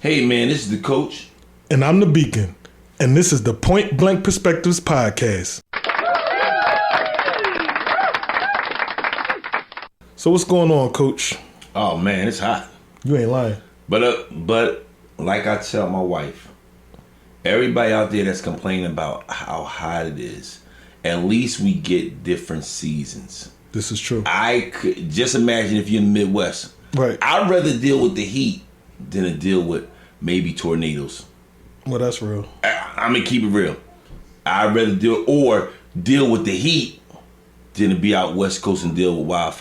Hey man, this is the coach. And I'm the Beacon. And this is the Point Blank Perspectives Podcast. So what's going on, Coach? Oh man, it's hot. You ain't lying. But like I tell my wife, everybody out there that's complaining about how hot it is, at least we get different seasons. This is true. I could just imagine if you're in the Midwest. Right. I'd rather deal with the heat than to deal with maybe tornadoes. Well, that's real. I'm gonna keep it real. I'd rather deal with the heat than to be out West Coast and deal with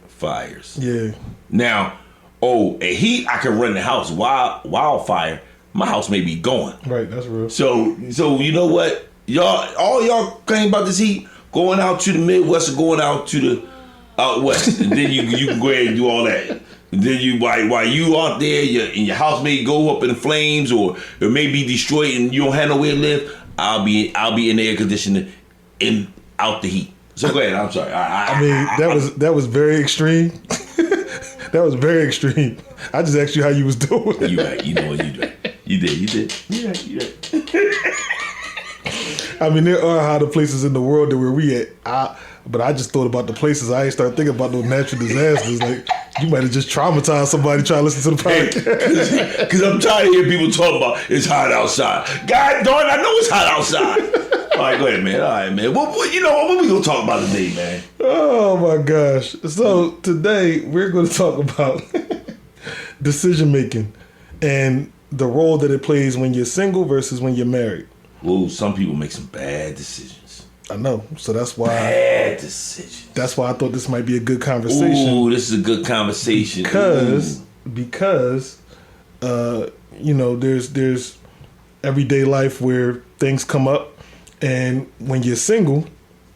fires. Yeah. Now, a heat I can run the house. Wildfire, my house may be going. Right, that's real. So you know what, all y'all claim about this heat going out to the Midwest or going out to the out west, and then you can go ahead and do all that. And then you while you out there, your house may go up in flames or it may be destroyed and you don't have nowhere to live. I'll be in the air conditioner and out the heat. So go ahead. I'm sorry. I mean, that was very extreme. That was very extreme. I just asked you how you was doing. You right. You know what you did. You did. Yeah, you right. I mean, there are hotter places in the world than where we at. But I just thought about the places. I ain't start thinking about no natural disasters. Like, you might have just traumatized somebody trying to listen to the podcast. Because I'm tired of hearing people talk about it's hot outside. God darn, I know it's hot outside. All right, go ahead, man. All right, man. What we going to talk about today, man? Oh, my gosh. So today we're going to talk about decision making and the role that it plays when you're single versus when you're married. Ooh, some people make some bad decisions. I know. So that's why. Bad decisions. That's why I thought this might be a good conversation. Ooh, this is a good conversation. Because there's everyday life where things come up, and when you're single,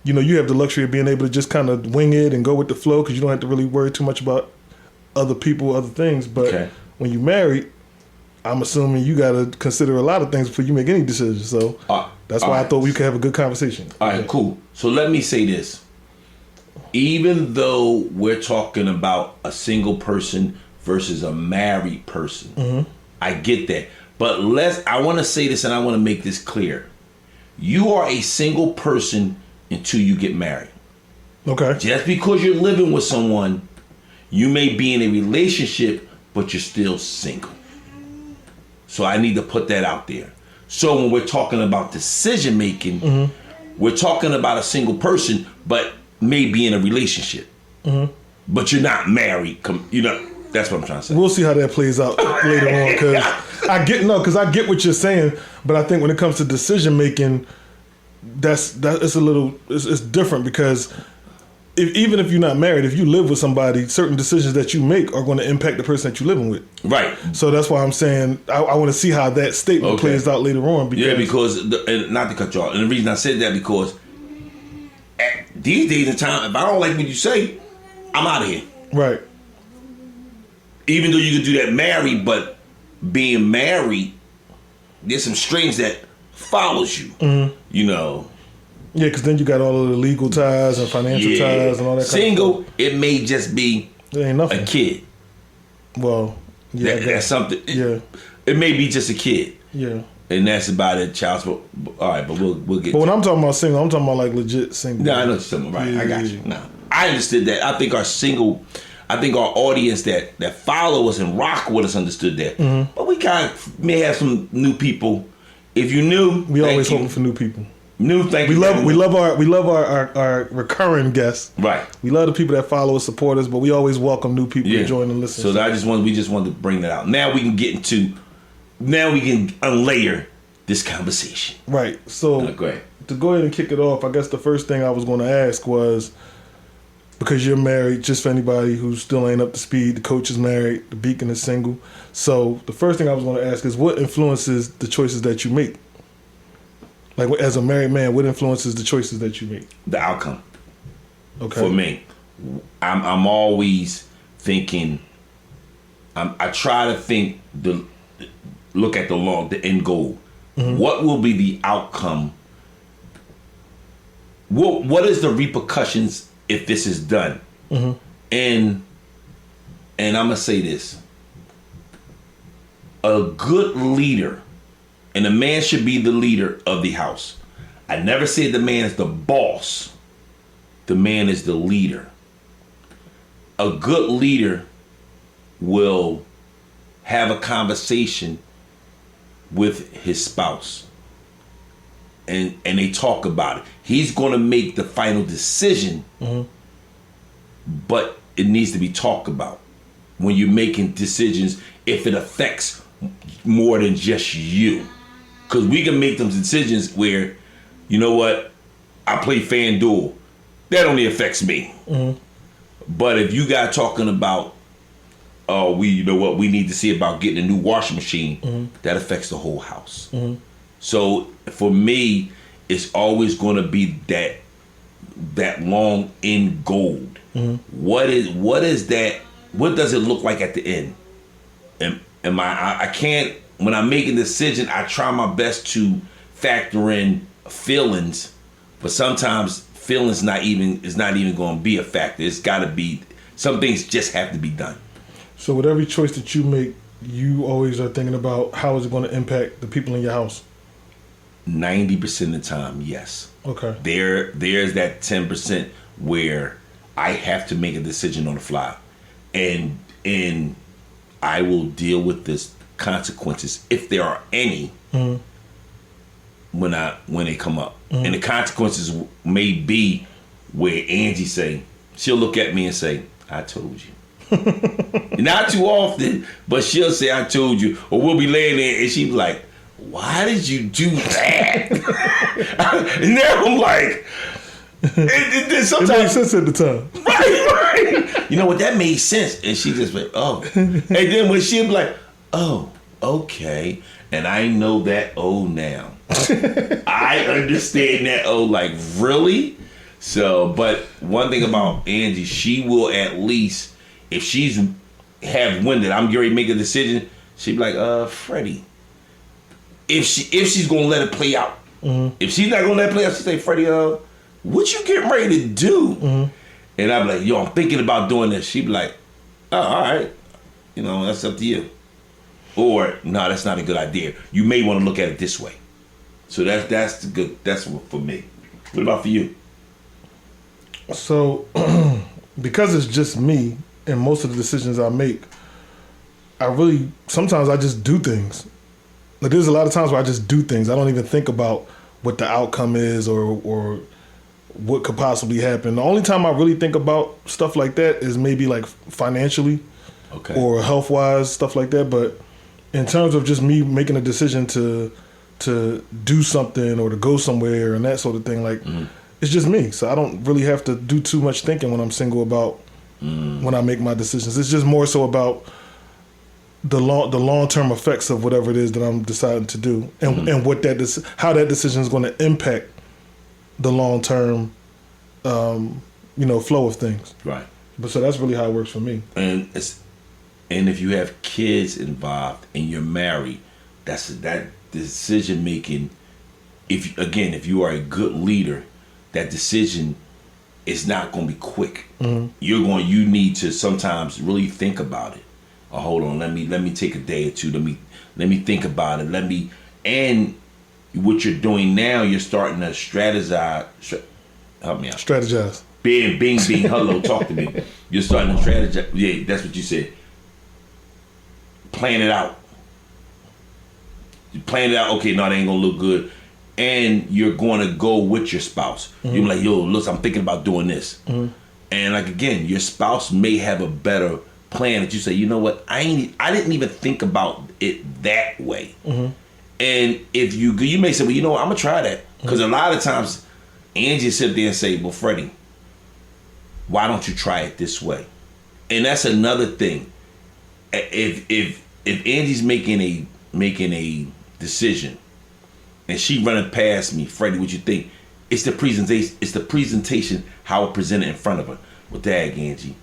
you have the luxury of being able to just kind of wing it and go with the flow because you don't have to really worry too much about other people, other things. But when you're married, I'm assuming you got to consider a lot of things before you make any decisions. So that's why I thought we could have a good conversation. All right, cool. So let me say this. Even though we're talking about a single person versus a married person, mm-hmm. I get that. But I want to say this and I want to make this clear. You are a single person until you get married. Okay. Just because you're living with someone, you may be in a relationship, but you're still single. So I need to put that out there. So when we're talking about decision making, mm-hmm. we're talking about a single person, but may be in a relationship. Mm-hmm. But you're not married. That's what I'm trying to say. We'll see how that plays out later on. Because I get what you're saying, but I think when it comes to decision making, it's different because even if you're not married, if you live with somebody, certain decisions that you make are going to impact the person that you're living with. Right. So that's why I'm saying I want to see how that statement plays out later on. Because and not to cut you off, and the reason I said that because these days in time, if I don't like what you say, I'm out of here. Right. Even though you could do that married, but being married, there's some strings that follows you. Mm-hmm. Yeah, because then you got all of the legal ties and financial ties and all that. Single, kind of it may just be a kid. Well, yeah, that's something. Yeah, it may be just a kid. Yeah, and that's about it. Child support. All right, but we'll get. But when I'm talking about single, I'm talking about like legit single. No, I know what you're talking about. Right, yeah, I got you. No, I understood that. I think our audience that follow us and rock with us understood that. Mm-hmm. But we may have some new people. If you're new, we always hoping for new people. Thank you. We love our recurring guests. Right. We love the people that follow us, support us, but we always welcome new people to join and listen. So we just wanted to bring that out. Now we can unlayer this conversation. Right. So to go ahead and kick it off, I guess the first thing I was going to ask was, because you're married, just for anybody who still ain't up to speed, the coach is married, the Beacon is single. So the first thing I was going to ask is, what influences the choices that you make? Like, as a married man, what influences the choices that you make? The outcome. Okay. For me, I'm always thinking. I try to look at the end goal. Mm-hmm. What will be the outcome? What is the repercussions if this is done? Mm-hmm. And I'm gonna say this. a good leader, and a man should be the leader of the house. I never said the man is the boss. The man is the leader. A good leader will have a conversation with his spouse. And they talk about it. He's going to make the final decision, but it needs to be talked about when you're making decisions if it affects more than just you. Because we can make them decisions where, you know what, I play FanDuel. That only affects me. But if you got talking about, you know what, we need to see about getting a new washing machine, that affects the whole house. So for me, it's always going to be that long end goal. What is that? What does it look like at the end? Am I can't, when I'm making a decision, I try my best to factor in feelings, but sometimes feelings is not even going to be a factor. It's got to be, some things just have to be done. So with every choice that you make, you always are thinking about how is it going to impact the people in your house? 90% of the time, yes. Okay. There's that 10% where I have to make a decision on the fly, and I will deal with this consequences if there are any when they come up. And the consequences may be where Angie she'll look at me and say, "I told you." Not too often, but she'll say, "I told you," or we'll be laying there and she'll be like, "Why did you do that?" And now I'm like, it sometimes it made sense at the time. Right. You know what? That made sense. And she just went, "Oh." And then when she'll be like, "Oh, okay." And I know that now. I understand that like, really? So, but one thing about Angie, she will at least, if she's half-winded, I'm getting ready to make a decision, she'd be like, Freddie, if she's gonna let it play out. If she's not gonna let it play out, she say, "Freddie, what you getting ready to do?" And I'm like, "Yo, I'm thinking about doing this." She'd be like, "Oh, all right. You know, that's up to you." Or, "No, that's not a good idea. You may want to look at it this way." So that's good. That's for me. What about for you? So, because it's just me and most of the decisions I make, sometimes I just do things. Like, there's a lot of times where I just do things. I don't even think about what the outcome is or what could possibly happen. The only time I really think about stuff like that is maybe like financially or health-wise, stuff like that. But in terms of just me making a decision to do something or to go somewhere and that sort of thing, like, it's just me. So I don't really have to do too much thinking when I'm single about when I make my decisions. It's just more so about the long-term effects of whatever it is that I'm deciding to do, and how that decision is going to impact the long-term flow of things. Right. But so that's really how it works for me. And if you have kids involved and you're married, that decision making. If you are a good leader, that decision is not going to be quick. You need to sometimes really think about it. Oh, hold on, let me take a day or two. Let me think about it. And what you're doing now, you're starting to strategize. Help me out. Strategize. Bing, hello, talk to me. You're starting to strategize. Yeah, that's what you said. Plan it out. You plan it out. Okay, no, that ain't gonna look good. And you're going to go with your spouse. You're like, "Yo, look, I'm thinking about doing this." And like, again, your spouse may have a better plan that you say, "You know what? I didn't even think about it that way." And if you may say, "Well, you know what? I'm gonna try that," because a lot of times Angie sit there and say, "Well, Freddie, why don't you try it this way?" And that's another thing. If Angie's making a decision and she running past me, "Freddie, what you think?" It's the presentation. It's the presentation, how it presented in front of her. "Well, dag, Angie,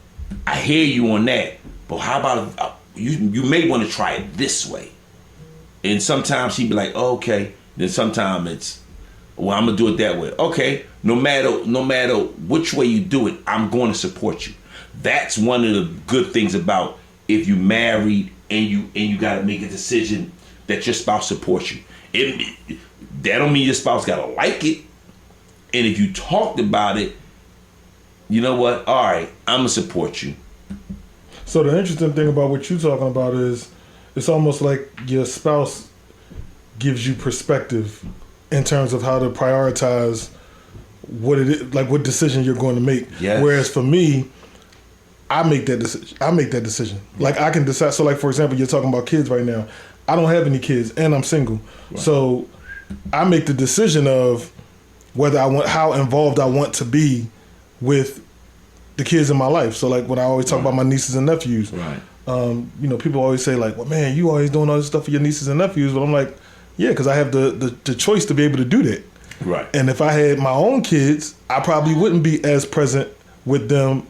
I hear you on that, but how about you may want to try it this way?" And sometimes she'd be like, "Oh, okay." Then sometimes it's, "Well, I'm gonna do it that way." Okay, no matter which way you do it, I'm going to support you. That's one of the good things about if you married you got to make a decision that your spouse supports you. That don't mean your spouse got to like it. And if you talked about it, you know what? All right, I'm gonna support you. So the interesting thing about what you're talking about is it's almost like your spouse gives you perspective in terms of how to prioritize what it is, like what decision you're going to make. Yes. Whereas for me, I make that decision. Like I can decide. So like for example, you're talking about kids right now. I don't have any kids and I'm single. Right. So I make the decision of whether how involved I want to be with the kids in my life. So like when I always talk about my nieces and nephews, right. You know, people always say like, well, man, you always doing all this stuff for your nieces and nephews. But I'm like, yeah, because I have the choice to be able to do that. Right. And if I had my own kids, I probably wouldn't be as present with them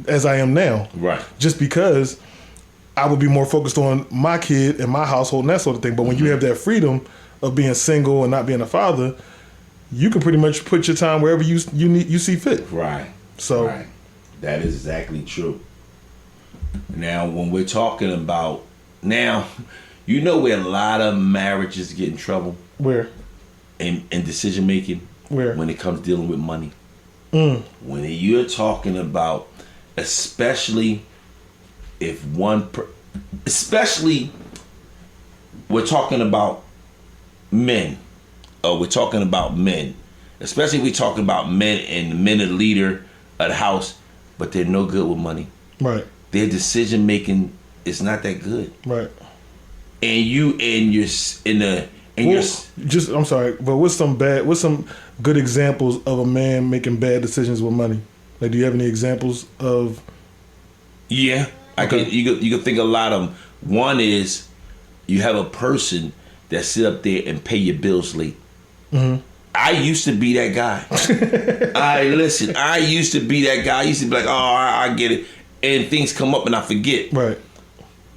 as I am now. Right. Just because I would be more focused on my kid and my household and that sort of thing. But when you have that freedom of being single and not being a father, you can pretty much put your time wherever you see fit. Right. So right. That is exactly true. Now, when we're talking about you know where a lot of marriages get in trouble? Where? In decision making? Where? When it comes dealing with money. When you're talking about, especially if especially we're talking about men. We're talking about men. Especially if we're talking about men and the men are the leader of the house, but they're no good with money. Right. Their decision making is not that good. Right. And I'm sorry, but what's some good examples of a man making bad decisions with money? Like, do you have any examples of? Yeah, okay. You can think of a lot of them. One is you have a person that sit up there and pay your bills late. Mm-hmm. I used to be that guy. I used to be that guy. I used to be like, oh, I get it. And things come up and I forget. Right.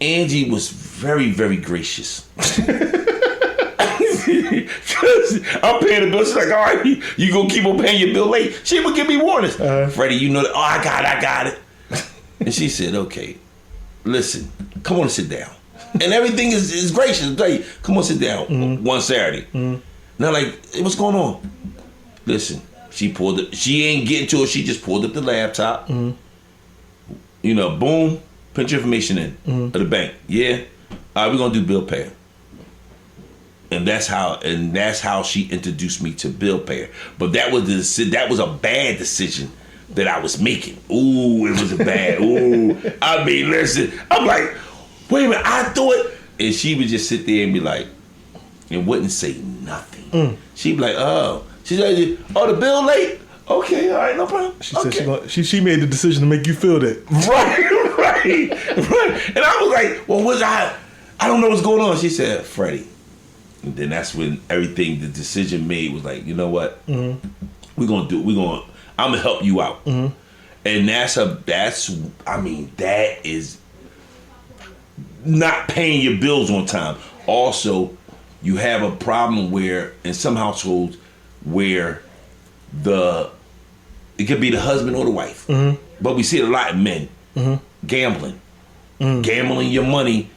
Angie was very, very gracious. Because I'm paying the bill. She's like, all right, you gonna keep on paying your bill late? She would give me warnings. Freddie, you know that. Oh, I got it. And she said, okay, listen, come on and sit down. And everything is gracious. Hey, come on, sit down one Saturday. Mm-hmm. Now, like, hey, what's going on? Listen, she ain't getting to it. She just pulled up the laptop. Mm-hmm. You know, boom, put your information in at the bank. Yeah, all right, we're gonna do bill payer. And that's how she introduced me to bill payer. But that was a bad decision that I was making. Ooh, it was a bad. Ooh, I mean, listen, I'm like, wait a minute, I thought, and she would just sit there and be like, and wouldn't say nothing. She'd be like, oh, she's like, oh, the bill late. Okay, all right, no problem. She said she made the decision to make you feel that. Right. And I was like, well, I don't know what's going on. She said, Freddie. And then that's when everything, the decision made was like, you know what? I'm gonna help you out. Mm-hmm. And that is not paying your bills on time. Also, you have a problem where in some households where it could be the husband or the wife, but we see it a lot in men gambling, gambling your money,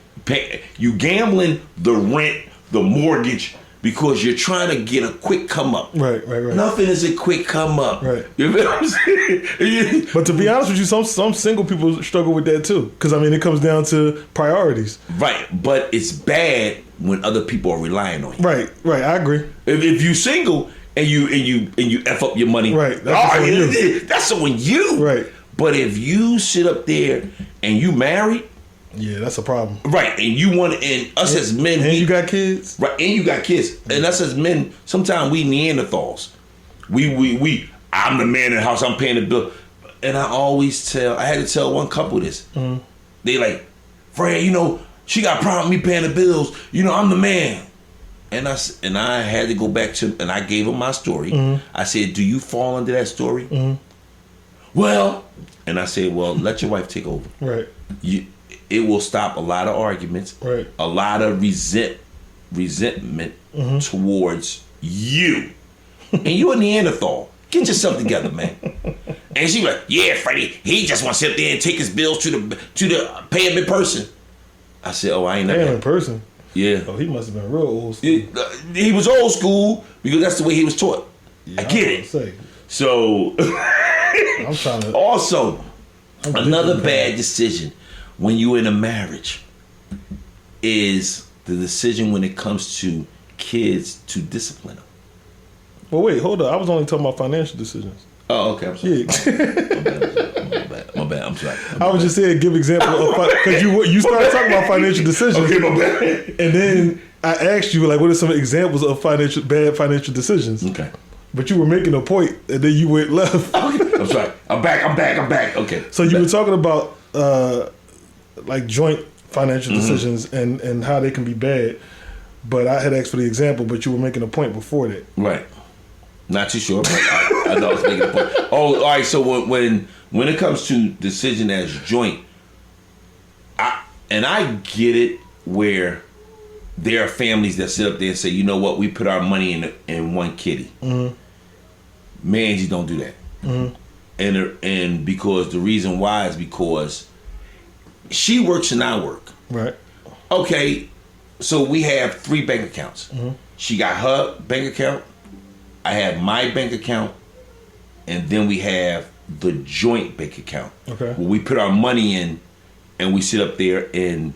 you gambling the rent, the mortgage, because you're trying to get a quick come up. Right. Nothing is a quick come up. Right. You know what I'm saying? But to be honest with you, some single people struggle with that too, because I mean it comes down to priorities. Right, but it's bad when other people are relying on you. Right. I agree. If you single and you F up your money, right? That's on you. Right. But if you sit up there and you married. Yeah, that's a problem. Right, and you want us as men, and you got kids. Right, and you got kids, and us as men, sometimes we Neanderthals. I'm the man in the house. I'm paying the bill, and I had to tell one couple this. They like, Fred, you know, she got a problem with me paying the bills. You know, I'm the man, and I had to go back to, and I gave them my story. I said, do you fall into that story? Well, and I said, well, let your wife take over. Right. It will stop a lot of arguments, right? A lot of resentment towards you. And you a Neanderthal. Get yourself together, man. And she like, yeah, Freddie, he just wants to sit there and take his bills to the payment person. I said, "Oh, I ain't Damn, never." in person. Yeah. Oh, he must have been real old school. He was old school because that's the way he was taught. Yeah, I get it. Say, So, I'm trying to. also, I'm another thinking bad decision when you're in a marriage is the decision when it comes to kids to discipline them. Well, wait, hold up. I was only talking about financial decisions. Oh, okay. I'm sorry. Yeah. My bad. I'm sorry. I was just saying, give example of because you started talking about financial decisions, Okay, my bad. and then I asked you like, what are some examples of bad financial decisions? Okay. But you were making a point, and then you went left. I'm sorry. I'm back. Okay. So you were talking about like joint financial decisions and how they can be bad. But I had asked for the example, but you were making a point before that. Right. Not too sure, but I know I was making a point. Oh, all right. So when it comes to decision as joint, I get it where there are families that sit up there and say, you know what, we put our money in one kitty. Mm-hmm. Mans, you don't do that. Mm-hmm. And because the reason why is because she works and I work. Right. Okay, so we have 3 bank accounts. Mm-hmm. She got her bank account. I have my bank account, and then we have the joint bank account. Okay. Where we put our money in, and we sit up there and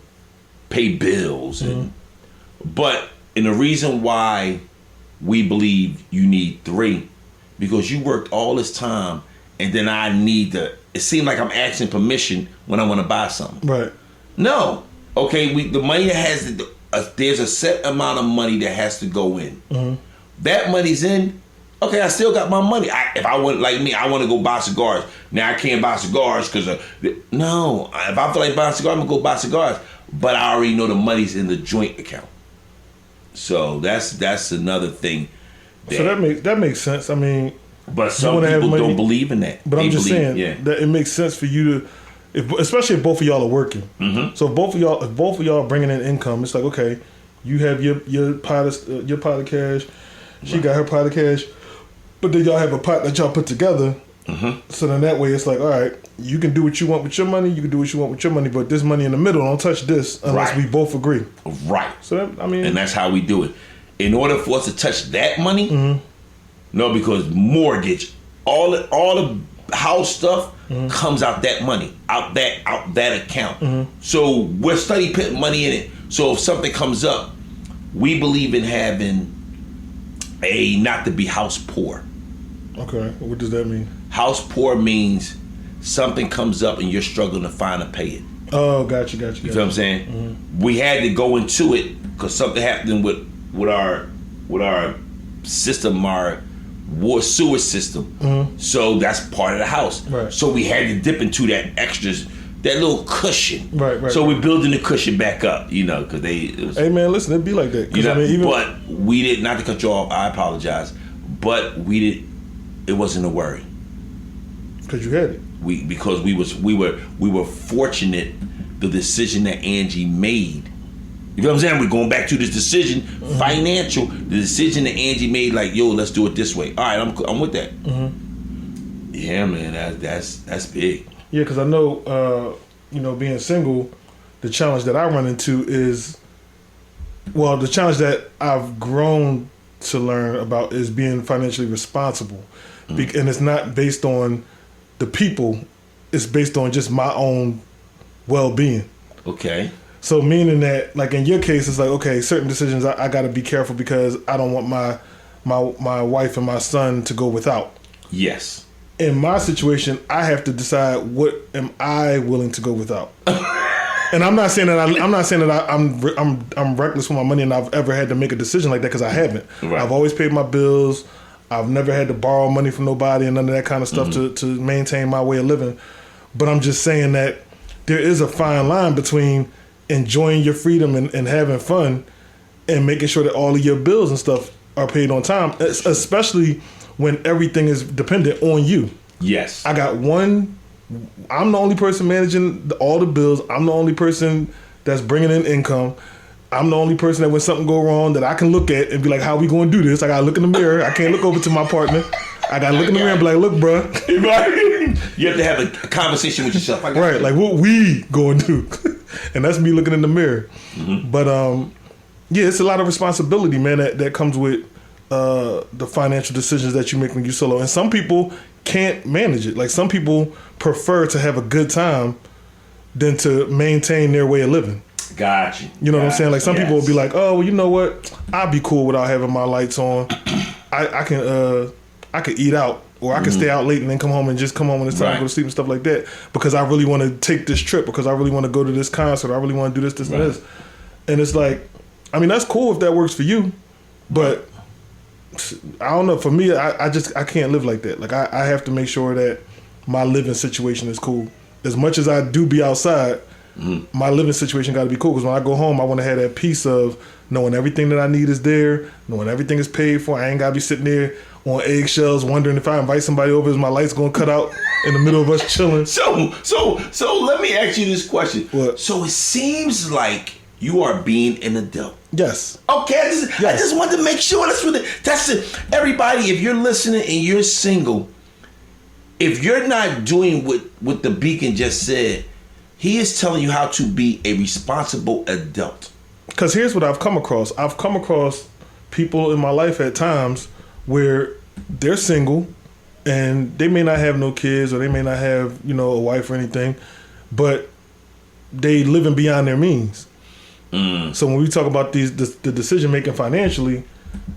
pay bills. And the reason why we believe you need 3, because you worked all this time, and then I need to. It seems like I'm asking permission when I want to buy something. Right. No. Okay. The money that has there's a set amount of money that has to go in. Mm-hmm. That money's in. Okay, I still got my money. If I want, like me, I want to go buy cigars. Now I can't buy cigars because no. If I feel like buying cigars, I'm gonna go buy cigars. But I already know the money's in the joint account. So that's another thing. So that makes sense. I mean, but some people don't believe in that. But I'm just saying that it makes sense for you to, especially if both of y'all are working. Mm-hmm. So if both of y'all are bringing in income, it's like, okay, you have your pot of cash, she got her pot of cash, but then y'all have a pot that y'all put together. Mm-hmm. So then that way it's like, all right, you can do what you want with your money, you can do what you want with your money, but this money in the middle, don't touch this unless we both agree. Right. So that, and that's how we do it. In order for us to touch that money, no, because mortgage, all the house stuff comes out that money, out that account. So we're study putting money in it. So if something comes up, we believe in having not to be house poor. Okay, what does that mean? House poor means something comes up and you're struggling to find to pay it. Oh, gotcha. You feel what I'm saying? Mm-hmm. We had to go into it because something happened with our system, our sewer system. Mm-hmm. So that's part of the house. Right. So we had to dip into that extras, that little cushion. Right. So we're building the cushion back up, because hey man, listen, it'd be like that. But we did, not to cut you off, I apologize, but it wasn't a worry. Because you had it. Because we were fortunate the decision that Angie made. You know what I'm saying? We're going back to this decision, financial, the decision that Angie made, like, yo, let's do it this way. All right, I'm with that. Mm-hmm. Yeah, man, that's big. Yeah, because I know, being single, the challenge that I run into is, the challenge that I've grown to learn about is being financially responsible. Mm-hmm. And it's not based on the people, it's based on just my own well-being. Okay. So meaning that, like in your case, it's like, okay, certain decisions I got to be careful because I don't want my wife and my son to go without. Yes. In my situation, I have to decide what am I willing to go without. And I'm not saying that I'm reckless with my money and I've ever had to make a decision like that because I haven't. Right. I've always paid my bills. I've never had to borrow money from nobody and none of that kind of stuff to maintain my way of living. But I'm just saying that there is a fine line between enjoying your freedom and having fun and making sure that all of your bills and stuff are paid on time, especially when everything is dependent on you. Yes. I'm the only person managing all the bills. I'm the only person that's bringing in income. I'm the only person that when something go wrong that I can look at and be like, how we going to do this? I got to look in the mirror. I can't look over to my partner. I got to look in the mirror and be like, look, bro. You have to have a conversation with yourself. Right, like what we going to do. And that's me looking in the mirror. But yeah, it's a lot of responsibility, man, that comes with the financial decisions that you make when you solo. And some people can't manage it. Like some people prefer to have a good time than to maintain their way of living. Got you. You know what I'm saying? Like some people will be like, oh, well, you know what? I'll be cool without having my lights on. I can eat out, or I can stay out late and then come home and just come home when it's time to go to sleep and stuff like that, because I really want to take this trip, because I really want to go to this concert, I really want to do this, and this. And it's like, I mean, that's cool if that works for you, but I don't know. For me, I can't live like that. Like I have to make sure that my living situation is cool. As much as I do be outside, my living situation got to be cool, because when I go home, I want to have that piece of knowing everything that I need is there, knowing everything is paid for. I ain't got to be sitting there on eggshells wondering if I invite somebody over, is my lights going to cut out in the middle of us chilling. So let me ask you this question. What? So it seems like you are being an adult. Yes. Okay, I just wanted to make sure that's it. Everybody, if you're listening and you're single, if you're not doing what the Beacon just said, he is telling you how to be a responsible adult. Because here's what I've come across. I've come across people in my life at times where they're single and they may not have no kids, or they may not have, a wife or anything, but they living beyond their means. So when we talk about the decision making financially,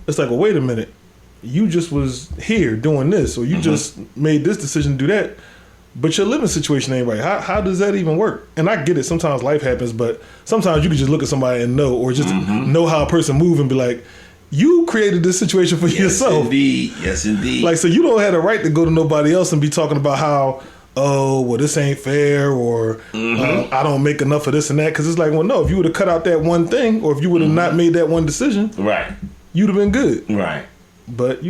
it's like, well, wait a minute. You just was here doing this, or you just made this decision to do that, but your living situation ain't right. How does that even work? And I get it. Sometimes life happens, but sometimes you can just look at somebody and know, or just know how a person move and be like, you created this situation for yourself. Yes, indeed. Like, so you don't have the right to go to nobody else and be talking about how, oh, well, this ain't fair, or I don't make enough of this and that. Because it's like, well, no, if you would have cut out that one thing, or if you would have not made that one decision, right, you'd have been good. Right. But,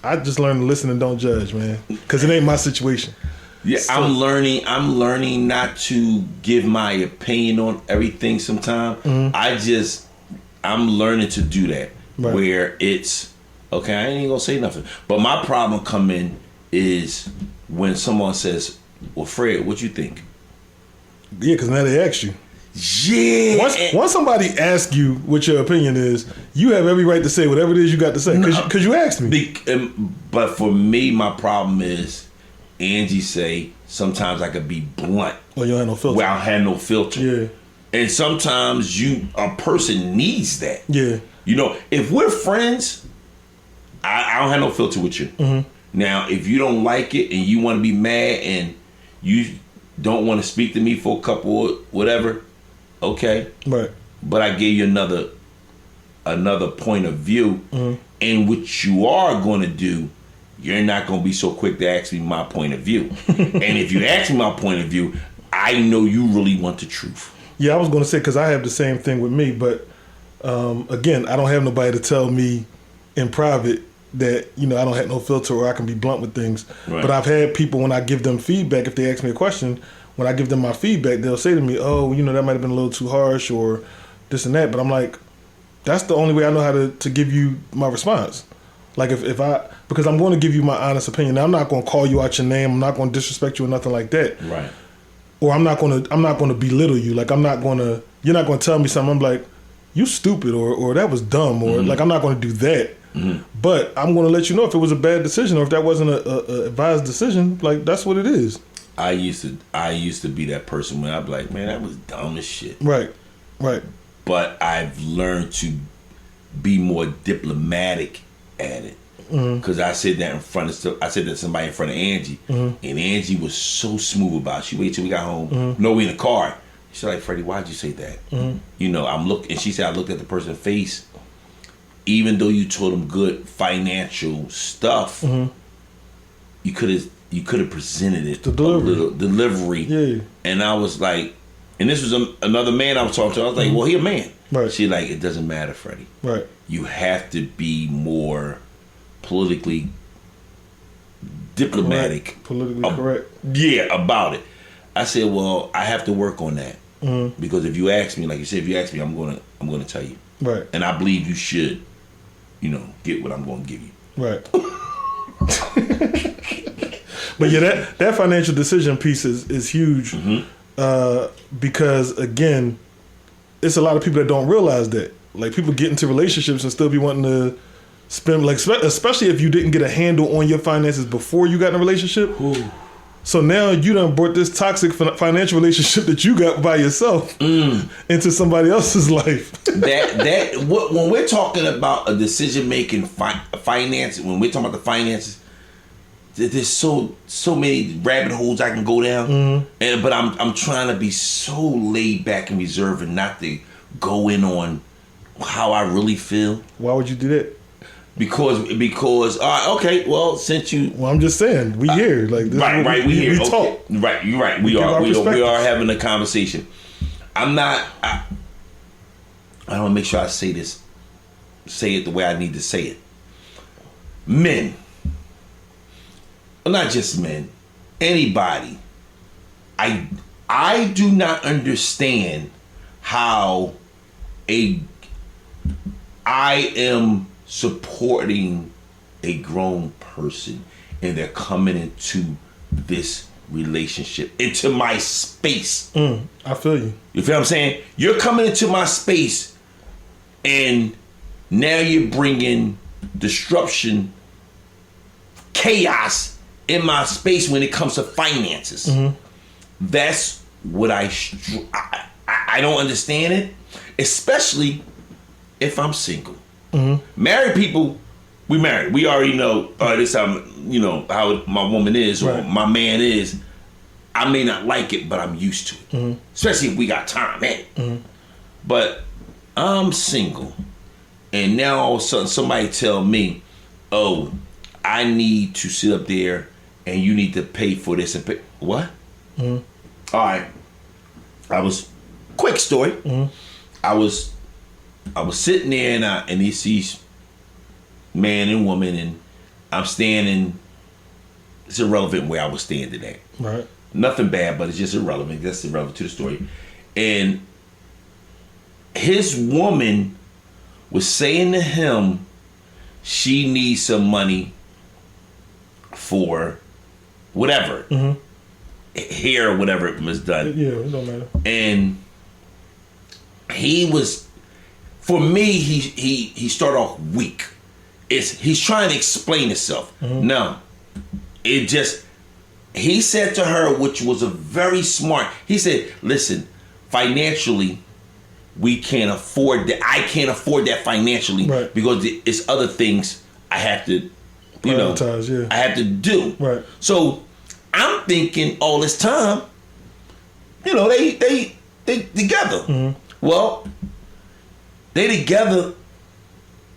I just learned to listen and don't judge, man. Because it ain't my situation. Yeah, so, I'm learning not to give my opinion on everything sometimes. I'm learning to do that. Right. Where it's, okay, I ain't even gonna say nothing. But my problem come in is when someone says, well, Fred, what you think? Yeah, because now they ask you. Yeah. Once somebody asks you what your opinion is, you have every right to say whatever it is you got to say, because you asked me. But for me, my problem is, Angie say, sometimes I could be blunt. Well, you don't have no filter. Well, I don't have no filter. Yeah. And sometimes a person needs that. Yeah. If we're friends, I don't have no filter with you. Now, if you don't like it and you want to be mad and you don't want to speak to me for a couple of whatever, okay. Right. But I gave you another point of view. And what you are going to do, you're not going to be so quick to ask me my point of view. And if you ask me my point of view, I know you really want the truth. Yeah, I was going to say, because I have the same thing with me, but again, I don't have nobody to tell me in private that, I don't have no filter, or I can be blunt with things. Right. But I've had people, when I give them feedback, if they ask me a question, when I give them my feedback, they'll say to me, oh, that might have been a little too harsh, or this and that. But I'm like, that's the only way I know how to give you my response. Like because I'm going to give you my honest opinion. Now, I'm not going to call you out your name. I'm not going to disrespect you or nothing like that. Right. Or I'm not going to belittle you. Like, you're not going to tell me something. I'm like, you stupid, or that was dumb, or like, I'm not going to do that. But I'm going to let you know if it was a bad decision, or if that wasn't a advised decision. Like, that's what it is. I used to be that person when I'd be like, man, that was dumb as shit. Right. But I've learned to be more diplomatic at it. Because I said that to somebody in front of Angie, and Angie was so smooth about it. She waited till we got home. No, we in the car. She's like, Freddie, why'd you say that? I'm looking, and she said, I looked at the person's face. Even though you told them good financial stuff, you could have presented it the delivery. Yeah. And I was like, and this was another man I was talking to. I was like, well, he a man. Right. She like, it doesn't matter, Freddie. Right. You have to be more politically diplomatic. Politically correct. Yeah, about it. I said, well, I have to work on that. Because if you ask me, like you said, if you ask me, I'm gonna tell you. Right. And I believe you should, get what I'm gonna give you. Right. But yeah, that financial decision piece is huge. Because again, it's a lot of people that don't realize that. Like people get into relationships and still be wanting to spend, like especially if you didn't get a handle on your finances before you got in a relationship. Ooh. So now you done brought this toxic financial relationship that you got by yourself into somebody else's life. When we're talking about a decision making finance, when we're talking about the finances, there's so many rabbit holes I can go down, but I'm trying to be so laid back and reserved and not to go in on how I really feel. Why would you do that? Because okay, well, since you, well, I'm just saying we here, like this right, we here, we okay. talk, right, you're right, we are having a conversation. I want to make sure I say it the way I need to say it. Men, well, not just men, anybody. I do not understand how I am supporting a grown person and they're coming into this relationship, into my space. I feel you. You feel what I'm saying? You're coming into my space and now you're bringing disruption, chaos in my space when it comes to finances. That's what I don't understand it, especially if I'm single. Married people, we married. We already know this how how my woman is or my man is. I may not like it, but I'm used to it. Especially if we got time, man. But I'm single, and now all of a sudden somebody tell me, "Oh, I need to sit up there, and you need to pay for this and pay." What? All right. Quick story. I was sitting there and these man and woman, and I'm standing. It's irrelevant where I was standing at. Right. Nothing bad, but it's just irrelevant. That's irrelevant to the story. And his woman was saying to him she needs some money for whatever. Hair or whatever it was done. Yeah, it don't matter. And he was, for me, he started off weak. He's trying to explain himself. No. He said to her, which was a very smart, he said, listen, financially, we can't afford that. I can't afford that financially because it's other things I have to, I have to do. Right. So I'm thinking all this time, they together. Well, they together,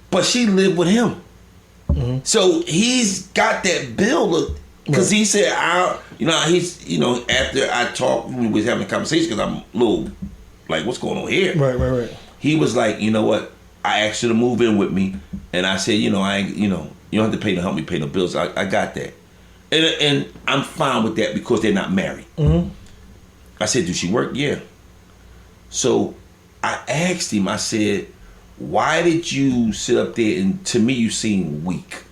but she lived with him. So he's got that bill because he said, after I talked, we was having a conversation because I'm a little like, what's going on here? Right. He was like, you know what? I asked you to move in with me, and I said, you don't have to pay to help me pay the bills. I got that, and I'm fine with that because they're not married. I said, does she work? Yeah. So I asked him. I said, why did you sit up there and to me you seem weak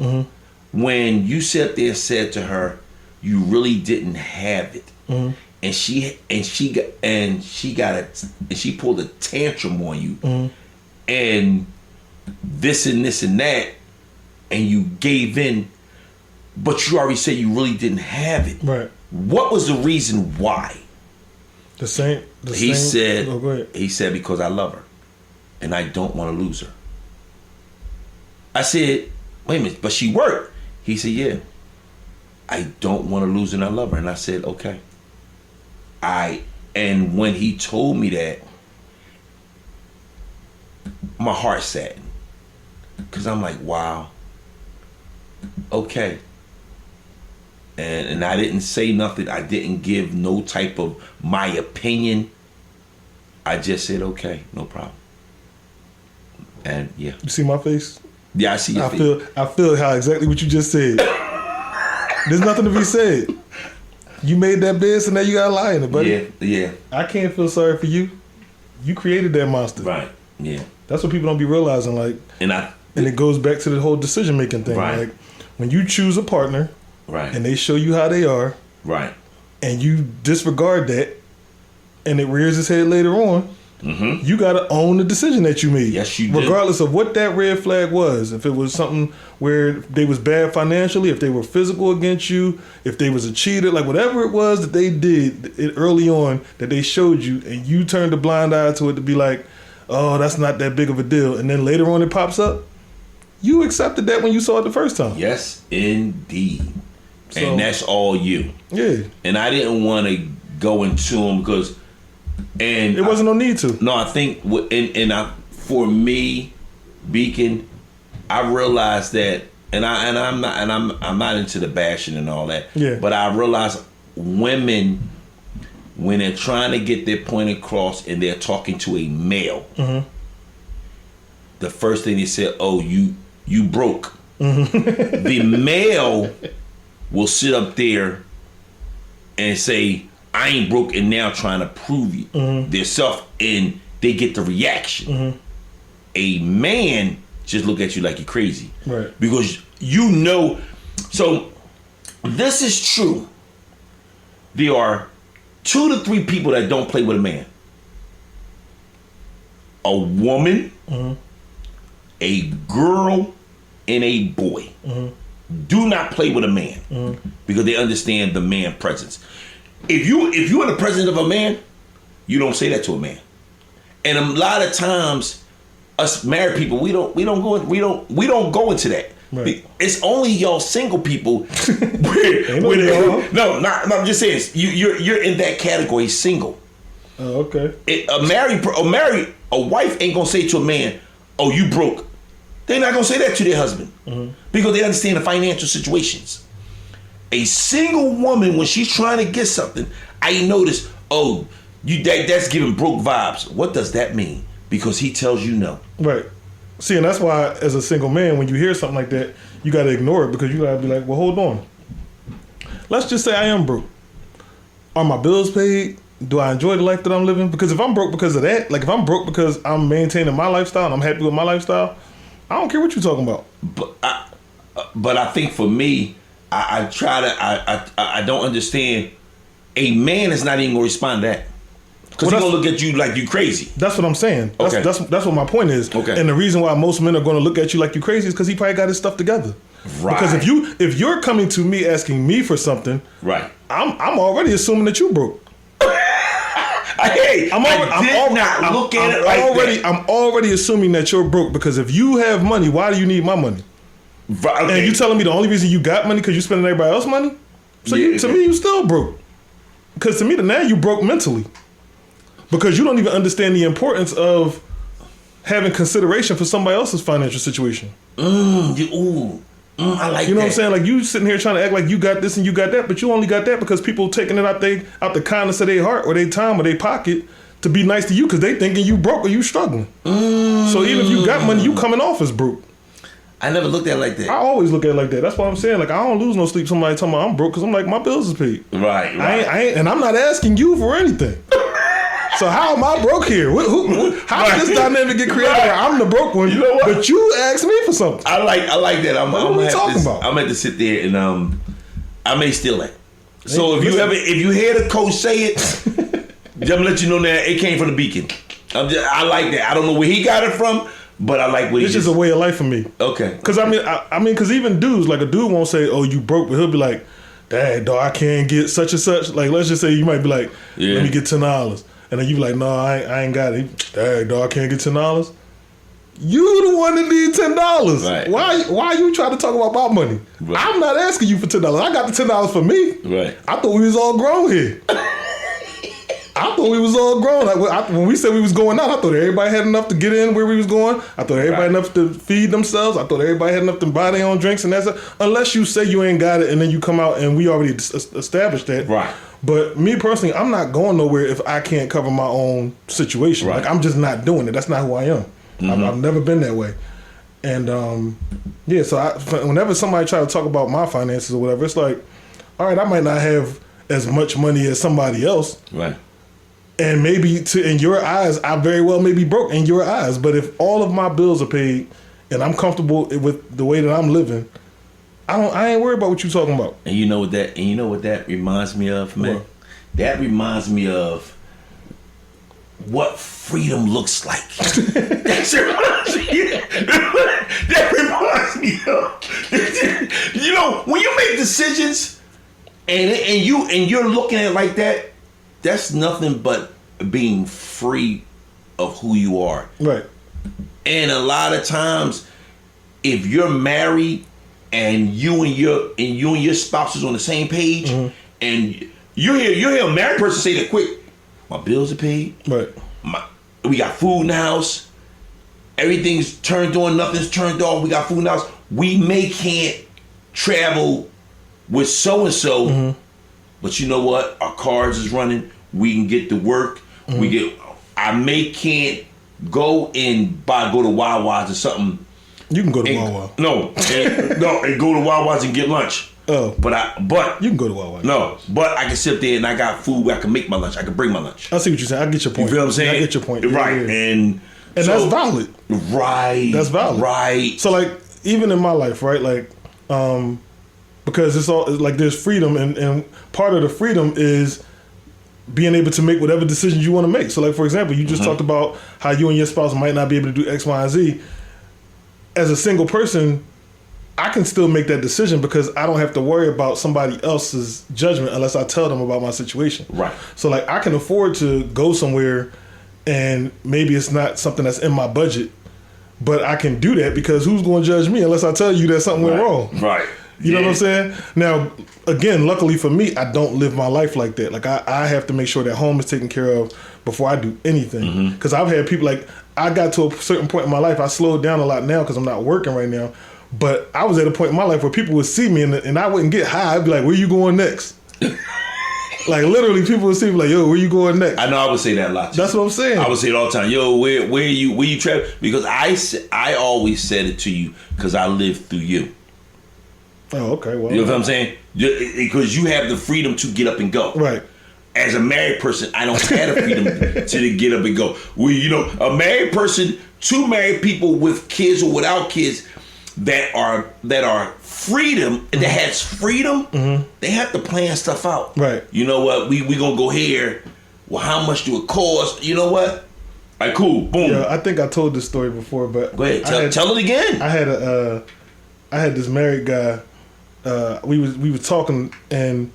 when you sat up there and said to her you really didn't have it, and she pulled a tantrum on you, and this and that, and you gave in, but you already said you really didn't have it. Right. What was the reason why? He said, he said, because I love her and I don't want to lose her. I said, wait a minute, but she worked. He said, yeah, I don't want to lose her and I love her. And I said, okay. And when he told me that, my heart saddened because I'm like, wow, okay. And I didn't say nothing. I didn't give no type of my opinion. I just said, okay, no problem. And yeah. You see my face? Yeah, I see your face. I feel how exactly what you just said. There's nothing to be said. You made that bed, so now you gotta lie in it, buddy. Yeah. I can't feel sorry for you. You created that monster. Right. Yeah. That's what people don't be realizing. Like, and it goes back to the whole decision making thing. Right. Like, when you choose a partner, right, and they show you how they are, right, and you disregard that, and it rears its head later on, you got to own the decision that you made. Yes, you do. Regardless of what that red flag was. If it was something where they was bad financially, if they were physical against you, if they was a cheater, like whatever it was that they did early on that they showed you, and you turned a blind eye to it to be like, oh, that's not that big of a deal. And then later on it pops up. You accepted that when you saw it the first time. Yes, indeed. So, and that's all you. Yeah. And I didn't want to go into them because... And it wasn't no need to. No, I think, for me, Beacon, I realized that, I'm not into the bashing and all that. Yeah. But I realized women, when they're trying to get their point across and they're talking to a male, the first thing they said, "Oh, you broke." The male will sit up there and say, I ain't broke, and now trying to prove you their self, and they get the reaction. A man just look at you like you're crazy. Right. Because you know, so this is true. There are 2 to 3 people that don't play with a man. A woman, a girl, and a boy. Do not play with a man because they understand the man presence. If you're the presence of a man, you don't say that to a man. And a lot of times, us married people, we don't go into that. Right. It's only y'all single people. I'm just saying you're in that category, single. Oh, okay. A wife ain't gonna say to a man, "Oh, you broke." They're not gonna say that to their husband because they understand the financial situations. A single woman, when she's trying to get something, I notice, oh, that's giving broke vibes. What does that mean? Because he tells you no. Right. See, and that's why, as a single man, when you hear something like that, you got to ignore it because you got to be like, well, hold on. Let's just say I am broke. Are my bills paid? Do I enjoy the life that I'm living? Because if I'm broke because of that, like if I'm broke because I'm maintaining my lifestyle and I'm happy with my lifestyle, I don't care what you're talking about. But I think for me, I don't understand. A man is not even gonna respond to that because he's gonna look at you like you crazy. That's what I'm saying. That's what my point is. Okay. And the reason why most men are gonna look at you like you crazy is because he probably got his stuff together. Right. Because if you're coming to me asking me for something, right, I'm already assuming that you broke. I'm already assuming that you're broke because if you have money, why do you need my money? Okay. And you telling me the only reason you got money because you spending everybody else's money? So to me, you still broke. Because to me, now you broke mentally. Because you don't even understand the importance of having consideration for somebody else's financial situation. I like that. You know what I'm saying? Like you sitting here trying to act like you got this and you got that, but you only got that because people taking it out the kindness of their heart or their time or their pocket to be nice to you because they thinking you broke or you struggling. So even if you got money, you coming off as broke. I never looked at it like that. I always look at it like that. That's what I'm saying. Like I don't lose no sleep. Somebody talking about I'm broke because I'm like my bills is paid. Right. I ain't, and I'm not asking you for anything. So how am I broke here? How did this dynamic get created? Where I'm the broke one, but you asked me for something. I like that. What are we talking about? I'm going to sit there and I may steal that. So if you hear the coach say it, I'm gonna let you know that it came from the Beacon. I like that. I don't know where he got it from. But I like what it's just a way of life for me. Okay. Because I mean, because even dudes, like a dude won't say, "Oh, you broke," but he'll be like, "Dang, dog, I can't get such and such." Like, let's just say you might be like, "Let me get $10," and then you be like, "No, I ain't got it." Dang, dog, I can't get $10. You the one that need $10. Right. Why you trying to talk about my money? Right. I'm not asking you for $10. I got the $10 for me. Right. I thought we was all grown here. I thought we was all grown. When we said we was going out, I thought everybody had enough to get in where we was going. I thought everybody had enough to feed themselves. I thought everybody had enough to buy their own drinks, and that's it. Unless you say you ain't got it, and then you come out and we already established that. Right. But me personally, I'm not going nowhere if I can't cover my own situation. Right. Like I'm just not doing it. That's not who I am. I've never been that way. And so whenever somebody try to talk about my finances or whatever, it's like, all right, I might not have as much money as somebody else. Right. And maybe in your eyes, I very well may be broke in your eyes. But if all of my bills are paid and I'm comfortable with the way that I'm living, I ain't worried about what you're talking about. And you know what that reminds me of, man? What? That reminds me of what freedom looks like. That reminds me of, you know, when you make decisions and you're looking at it like that, that's nothing but being free of who you are. Right. And a lot of times, if you're married and you and your spouse is on the same page, and you hear a married person say that quick, my bills are paid. Right. We got food in the house. Everything's turned on. Nothing's turned off. We got food in the house. We can't travel with so and so, but you know what? Our cars is running. We can get to work. I can't go go to Wawa's or something. You can go to Wawa. And go to Wawa's and get lunch. Oh, but you can go to Wawa. No, but I can sit there and I got food where I can make my lunch. I can bring my lunch. I see what you're saying. I get your point. You feel what I'm saying? I get your point. Right, Yeah. and so, that's valid. Right, that's valid. Right. So like even in my life, right, like because it's all like there's freedom, and part of the freedom is being able to make whatever decisions you want to make. So like for example, you just talked about how you and your spouse might not be able to do X, Y, and Z. As a single person, I can still make that decision because I don't have to worry about somebody else's judgment unless I tell them about my situation. Right. So like I can afford to go somewhere and maybe it's not something that's in my budget, but I can do that because who's going to judge me unless I tell you that something went wrong? Right. You know what I'm saying? Now, again, luckily for me, I don't live my life like that. Like I have to make sure that home is taken care of before I do anything. Because I've had people like, I got to a certain point in my life, I slowed down a lot now because I'm not working right now. But I was at a point in my life where people would see me and I wouldn't get high. I'd be like, where you going next? Like literally people would see me like, yo, where you going next? I know I would say that a lot too. That's what I'm saying. I would say it all the time. Yo, where you travel? Because I always said it to you because I lived through you. Oh, okay. Well, you know what I'm saying? Because you have the freedom to get up and go. Right. As a married person, I don't have the freedom to get up and go. A married person, two married people with kids or without kids that are freedom, that has freedom, they have to plan stuff out. Right. You know what? We gonna go here. Well, how much do it cost? You know what? All right, cool. Boom. Yeah, I think I told this story before, but go ahead. Tell it again. I had this married guy. We was talking and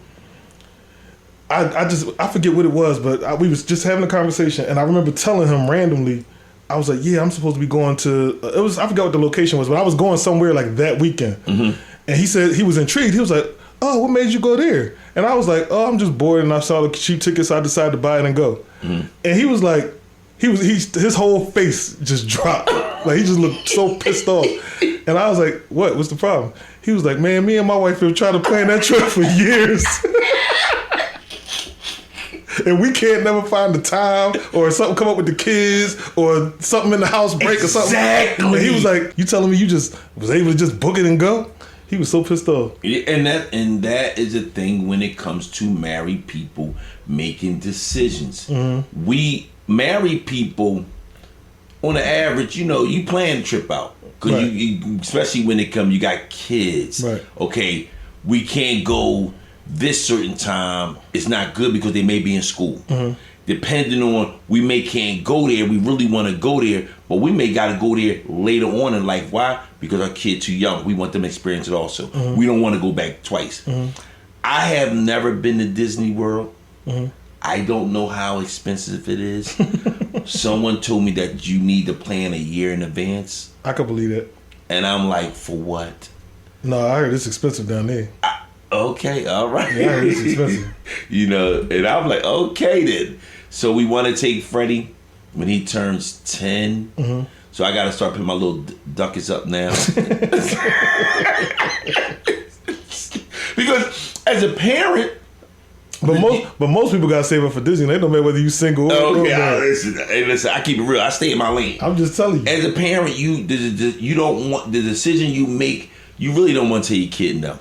I forget what it was, but we was just having a conversation, and I remember telling him randomly, I was like, yeah, I'm supposed to be going to, I forgot what the location was, but I was going somewhere like that weekend. And he said, he was intrigued. He was like, oh, what made you go there? And I was like, oh, I'm just bored and I saw the cheap tickets, so I decided to buy it and go. And he was like, his whole face just dropped. Like he just looked so pissed off. And I was like, what's the problem? He was like, man, me and my wife have tried to plan that trip for years. And we can't never find the time, or something come up with the kids, or something in the house break or something. Exactly. And he was like, you telling me you just was able to just book it and go? He was so pissed off. And that is a thing when it comes to married people making decisions. We married people, on the average, you plan the trip out. Because you, especially when it comes, you got kids. Right. Okay, we can't go this certain time. It's not good because they may be in school. Depending on, we can't go there. We really want to go there, but we may got to go there later on in life. Why? Because our kid too young. We want them to experience it also. We don't want to go back twice. I have never been to Disney World. I don't know how expensive it is. Someone told me that you need to plan a year in advance. I could believe that. And I'm like, for what? No, I heard it's expensive down there. Okay, all right. Yeah, I heard it's expensive. And I'm like, okay then. So we want to take Freddie when he turns 10. So I got to start putting my little ducats up now. Because as a parent, but most people gotta save up for Disney. They don't matter whether you single or married. Listen, I keep it real. I stay in my lane. I'm just telling you. As a parent, you don't want the decision you make. You really don't want to tell your kid no.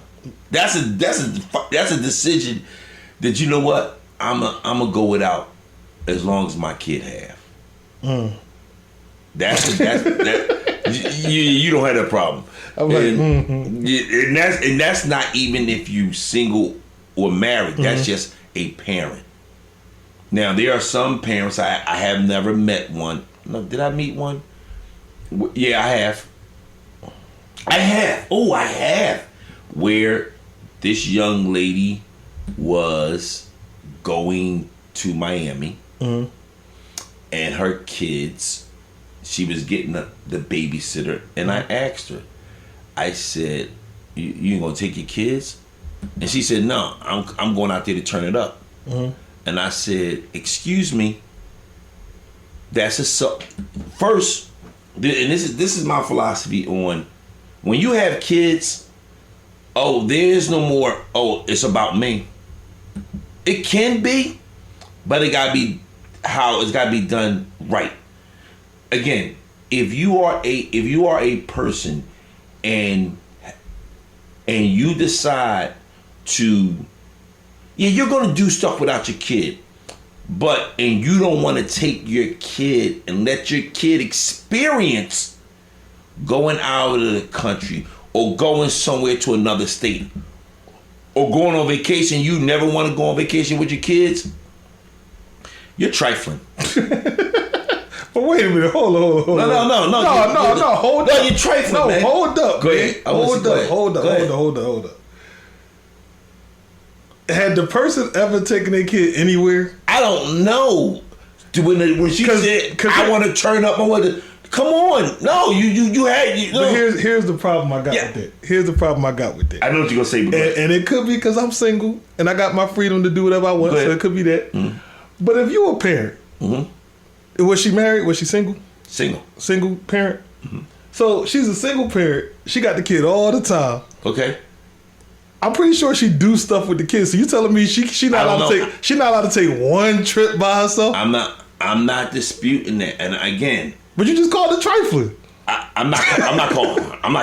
That's a decision that, you know what, I'm a go without as long as my kid have. You don't have that problem. I'm like, and that's not even if you single or married. That's just a parent. Now there are some parents I have never met one. No, did I meet one? Yeah, I have. I have. Oh, I have. Where this young lady was going to Miami, and her kids. She was getting the babysitter, and I asked her. I said, "You gonna take your kids?" And she said, "No, I'm going out there to turn it up." And I said, "Excuse me. That's first." And this is my philosophy on when you have kids. Oh, there's no more. Oh, it's about me. It can be, but it gotta be how it's gotta be done right. Again, if you are a person and you decide to, you're gonna do stuff without your kid, and you don't want to take your kid and let your kid experience going out of the country or going somewhere to another state or going on vacation. You never want to go on vacation with your kids. You're trifling. But wait a minute, hold on. No, hold up. You're trifling, man. Hold up. Go ahead. Hold up. Had the person ever taken their kid anywhere? I don't know. When she said, I want to turn up, come on. No, you had. But here's the problem I got with that. Here's the problem I got with that. I know what you're going to say. And it could be because I'm single and I got my freedom to do whatever I want, so it could be that. Mm-hmm. But if you're a parent, was she married? Was she single? Single parent? Mm-hmm. So she's a single parent. She got the kid all the time. Okay. I'm pretty sure she do stuff with the kids. So you telling me she not allowed to take one trip by herself? I'm not disputing that. And again, but you just called it trifling. I'm not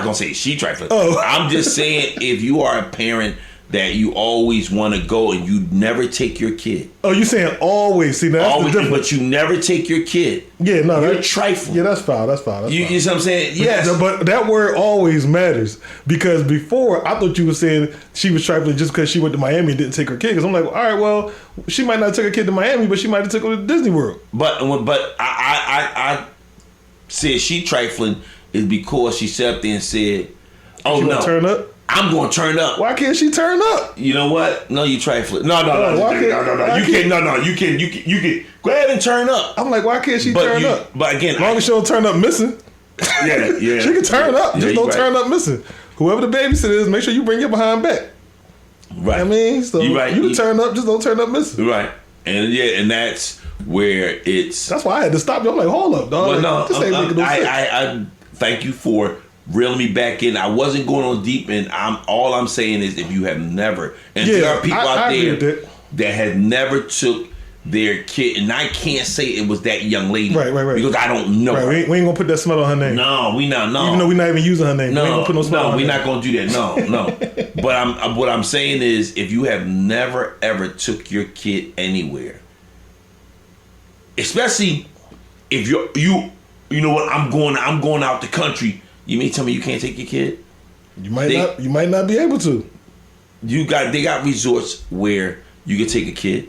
gonna say she trifling. Oh. I'm just saying if you are a parent that you always want to go and you never take your kid. Oh, you saying always? See, that's always, the difference. But you never take your kid. Yeah, no, you're trifling. Yeah, that's foul. You know what I'm saying? Yes, but that word always matters because before I thought you were saying she was trifling just because she went to Miami and didn't take her kid. Because I'm like, all right, well, she might not take her kid to Miami, but she might have took her to Disney World. But I said she trifling is because she sat up there and said, "Oh no, turn up." I'm going to turn up. Why can't she turn up? You know what? No, you trifling. No. You can go ahead and turn up. I'm like, why can't she turn up? But again, as long as she don't turn up missing. Yeah. She can turn up. Just don't turn up missing. Whoever the babysitter is, make sure you bring your behind back. Right. I mean, so you can turn up, just don't turn up missing. Right. And that's where it's. That's why I had to stop you. I'm like, hold up, dog. Well, no, this ain't making no sense. I thank you for reeling me back in. I wasn't going on deep, and all I'm saying is if you have never, and there are people out there that have never took their kid, and I can't say it was that young lady, right, because I don't know. Right, we ain't gonna put that smell on her name. No, we not. No, even though we're not even using her name. No, we ain't gonna put no smell on her we're name. not gonna do that. No. But what I'm saying is, if you have never ever took your kid anywhere, especially if you know what, I'm going out the country. You mean tell me you can't take your kid? You might not be able to. They got resorts where you can take a kid.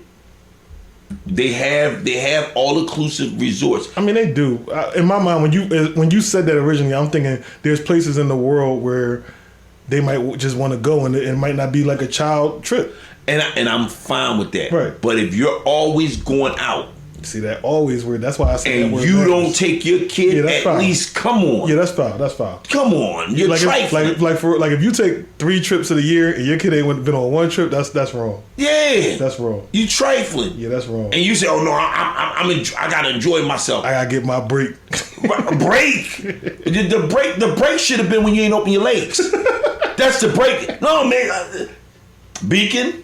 They have all inclusive resorts. I mean, they do. In my mind, when you said that originally, I'm thinking there's places in the world where they might just want to go, and it might not be like a child trip. And I'm fine with that. Right. But if you're always going out. See, that always weird. That's why I said and that word. And you don't take your kid at least. Come on. Yeah, that's foul. Come on. You're trifling. Like if you take 3 trips of the year and your kid ain't been on 1 trip, that's wrong. Yeah. That's wrong. You trifling. Yeah, that's wrong. And you say, oh no, I gotta enjoy myself. I gotta get my break. Break. The break should have been when you ain't open your legs. That's the break. No, man. Beacon.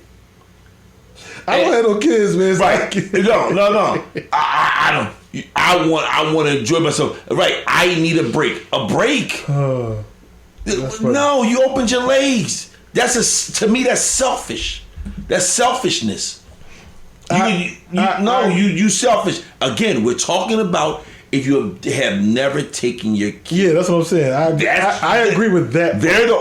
I don't have no kids, man. Right. No. I don't. I want to enjoy myself. Right. I need a break. A break. No, you opened your legs. To me, that's selfish. That's selfishness. You selfish. Again, we're talking about if you have never taken your kid. Yeah, that's what I'm saying. I agree with that. They're the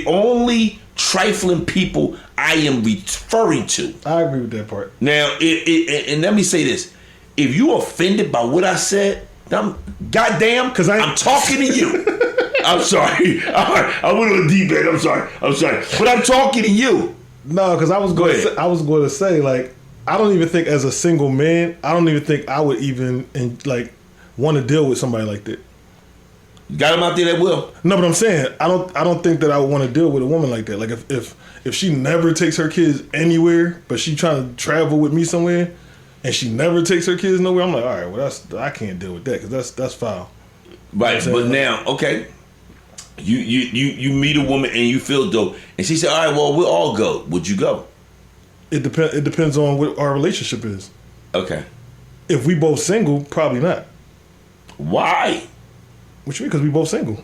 only trifling people I am referring to. I agree with that part. Now, and let me say this: if you offended by what I said, goddamn, because I'm talking to you. I'm sorry. I went on a deep end. I'm sorry, but I'm talking to you. No, because I was going to say, like, I don't even think as a single man, I don't even think I would even want to deal with somebody like that. You got him out there that will. No, but I'm saying I don't think that I would want to deal with a woman like that. Like if she never takes her kids anywhere, but she trying to travel with me somewhere, and she never takes her kids nowhere, I'm like, all right, well I can't deal with that because that's foul. Right, you know but now, okay, you meet a woman and you feel dope, and she said, all right, well we'll all go. Would you go? It depends on what our relationship is. Okay. If we both single, probably not. Why? What you mean? Because we both single.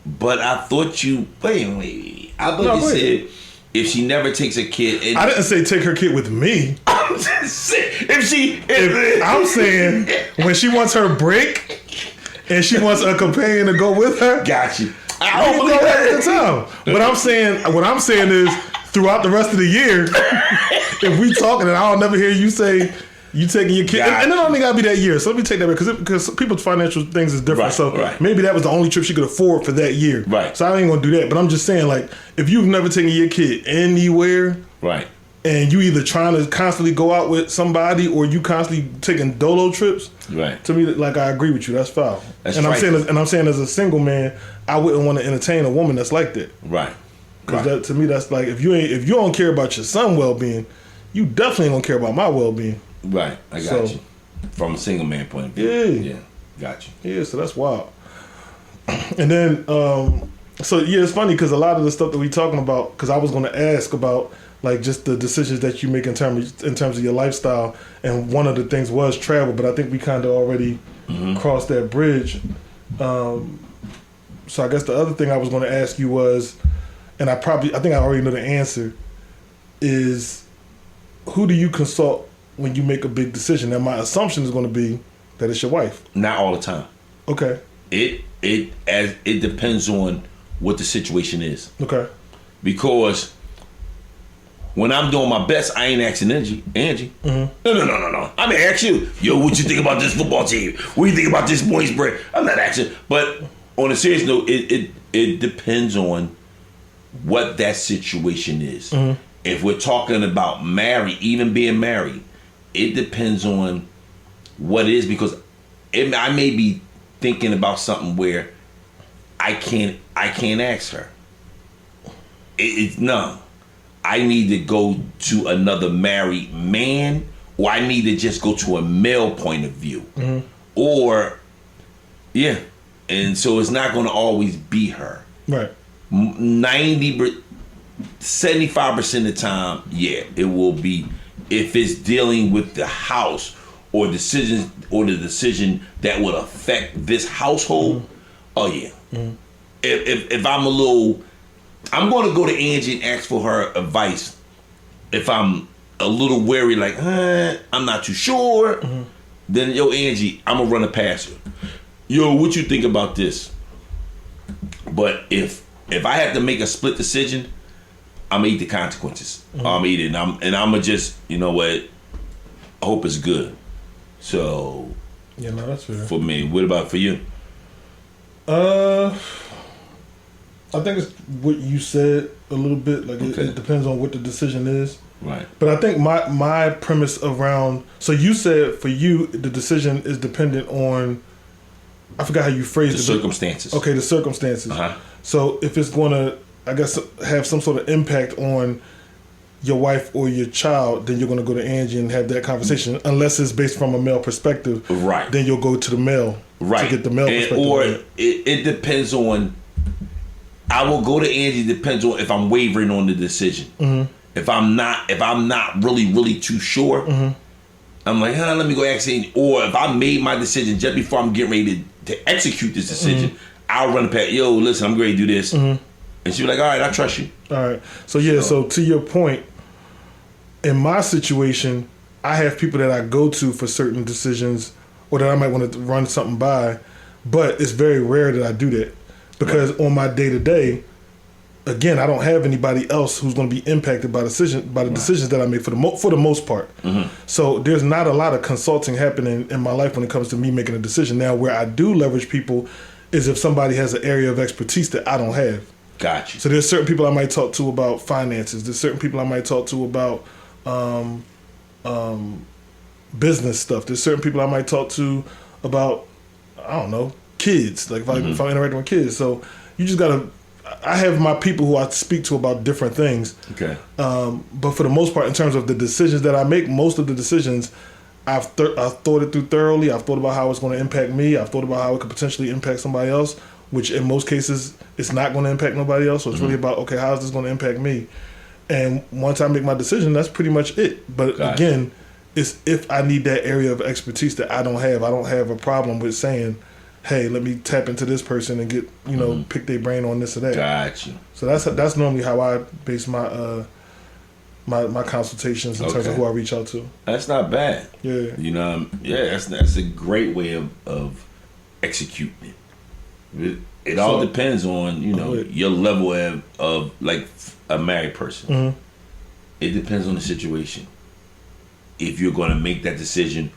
But I thought you wait. I thought you said if she never takes a kid. And I didn't say take her kid with me. I'm just saying, I'm saying when she wants her break and she wants a companion to go with her. Got you. I don't believe that at the time. What I'm saying is throughout the rest of the year, if we talking and I'll never hear you say you taking your kid, and it don't only gotta be that year. So let me take that back because people's financial things is different. Right, so right. maybe that was the only trip she could afford for that year. Right. So I ain't gonna do that. But I'm just saying, like, if you've never taken your kid anywhere, right, and you either trying to constantly go out with somebody or you constantly taking dolo trips, right. To me, like, I agree with you. That's foul. That's and trifling. I'm saying as a single man, I wouldn't want to entertain a woman that's like that. Right. Because that, to me, that's like if you don't care about your son's well-being, you definitely ain't gonna care about my well-being. Right. I got you. From a single man point of view. Yeah. Yeah. Got you. Yeah. So that's wild. And then, so yeah, it's funny because a lot of the stuff that we talking about, because I was gonna ask about like just the decisions that you make in terms of your lifestyle, and one of the things was travel, but I think we kind of already crossed that bridge. So I guess the other thing I was going to ask you was, and I think I already know the answer, is who do you consult when you make a big decision? Now my assumption is going to be that it's your wife. Not all the time. Okay. It depends on what the situation is. Okay. Because when I'm doing my best, I ain't asking Angie. No. I'm gonna ask you, yo, what you think about this football team? What do you think about this boy's bread? I'm not asking. But on a serious note, it depends on what that situation is. If we're talking about even being married, it depends on what it is, because I may be thinking about something where I can't ask her. No. I need to go to another married man, or I need to just go to a male point of view. Or, yeah. And so it's not going to always be her. Right. 75% of the time, yeah, it will be, if it's dealing with the house or the decision that would affect this household. Oh yeah. If I'm going to go to Angie and ask for her advice if I'm a little wary, like, I'm not too sure. Then, yo, Angie, I'm going to run it past her. Yo, what you think about this? But if I have to make a split decision, I'm going to eat the consequences. I'm eating, and I'm going to just, you know what, I hope it's good. So, yeah, no, that's fair. For me, what about for you? I think it's what you said a little bit. Like it depends on what the decision is. Right. But I think my premise around, so you said for you the decision is dependent on, I forgot how you phrased the circumstances. Okay, the circumstances. So if it's going to, I guess, have some sort of impact on your wife or your child, then you're going to go to Angie and have that conversation. Unless it's based from a male perspective. Right. Then you'll go to the male. Right. To get the male perspective. Or it depends on, I will go to Angie, depends on if I'm wavering on the decision. If I'm not really too sure, I'm like, let me go ask Angie. Or if I made my decision just before I'm getting ready to execute this decision, I'll run it past, yo, listen, I'm ready to do this. And she'll be like, all right, I trust you. All right. So to your point, in my situation, I have people that I go to for certain decisions or that I might want to run something by, but it's very rare that I do that. Because on my day-to-day, again, I don't have anybody else who's going to be impacted by the decisions that I make for the most part. Mm-hmm. So there's not a lot of consulting happening in my life when it comes to me making a decision. Now, where I do leverage people is if somebody has an area of expertise that I don't have. Gotcha. So there's certain people I might talk to about finances. There's certain people I might talk to about business stuff. There's certain people I might talk to about, I don't know, kids. Like if I'm interacting with kids. So you just gotta. I have my people who I speak to about different things. Okay. But for the most part, in terms of the decisions that I make, most of the decisions I've thought it through thoroughly. I've thought about how it's going to impact me. I've thought about how it could potentially impact somebody else, which in most cases it's not going to impact nobody else. So it's really about, okay, how is this going to impact me? And once I make my decision, that's pretty much it. But again, it's if I need that area of expertise that I don't have a problem with saying, hey, let me tap into this person and get, pick their brain on this or that. Gotcha. So that's normally how I base my my consultations in terms of who I reach out to. That's not bad. Yeah. That's a great way of executing it. It all depends on, your level of like a married person. Mm-hmm. It depends on the situation. If you're going to make that decision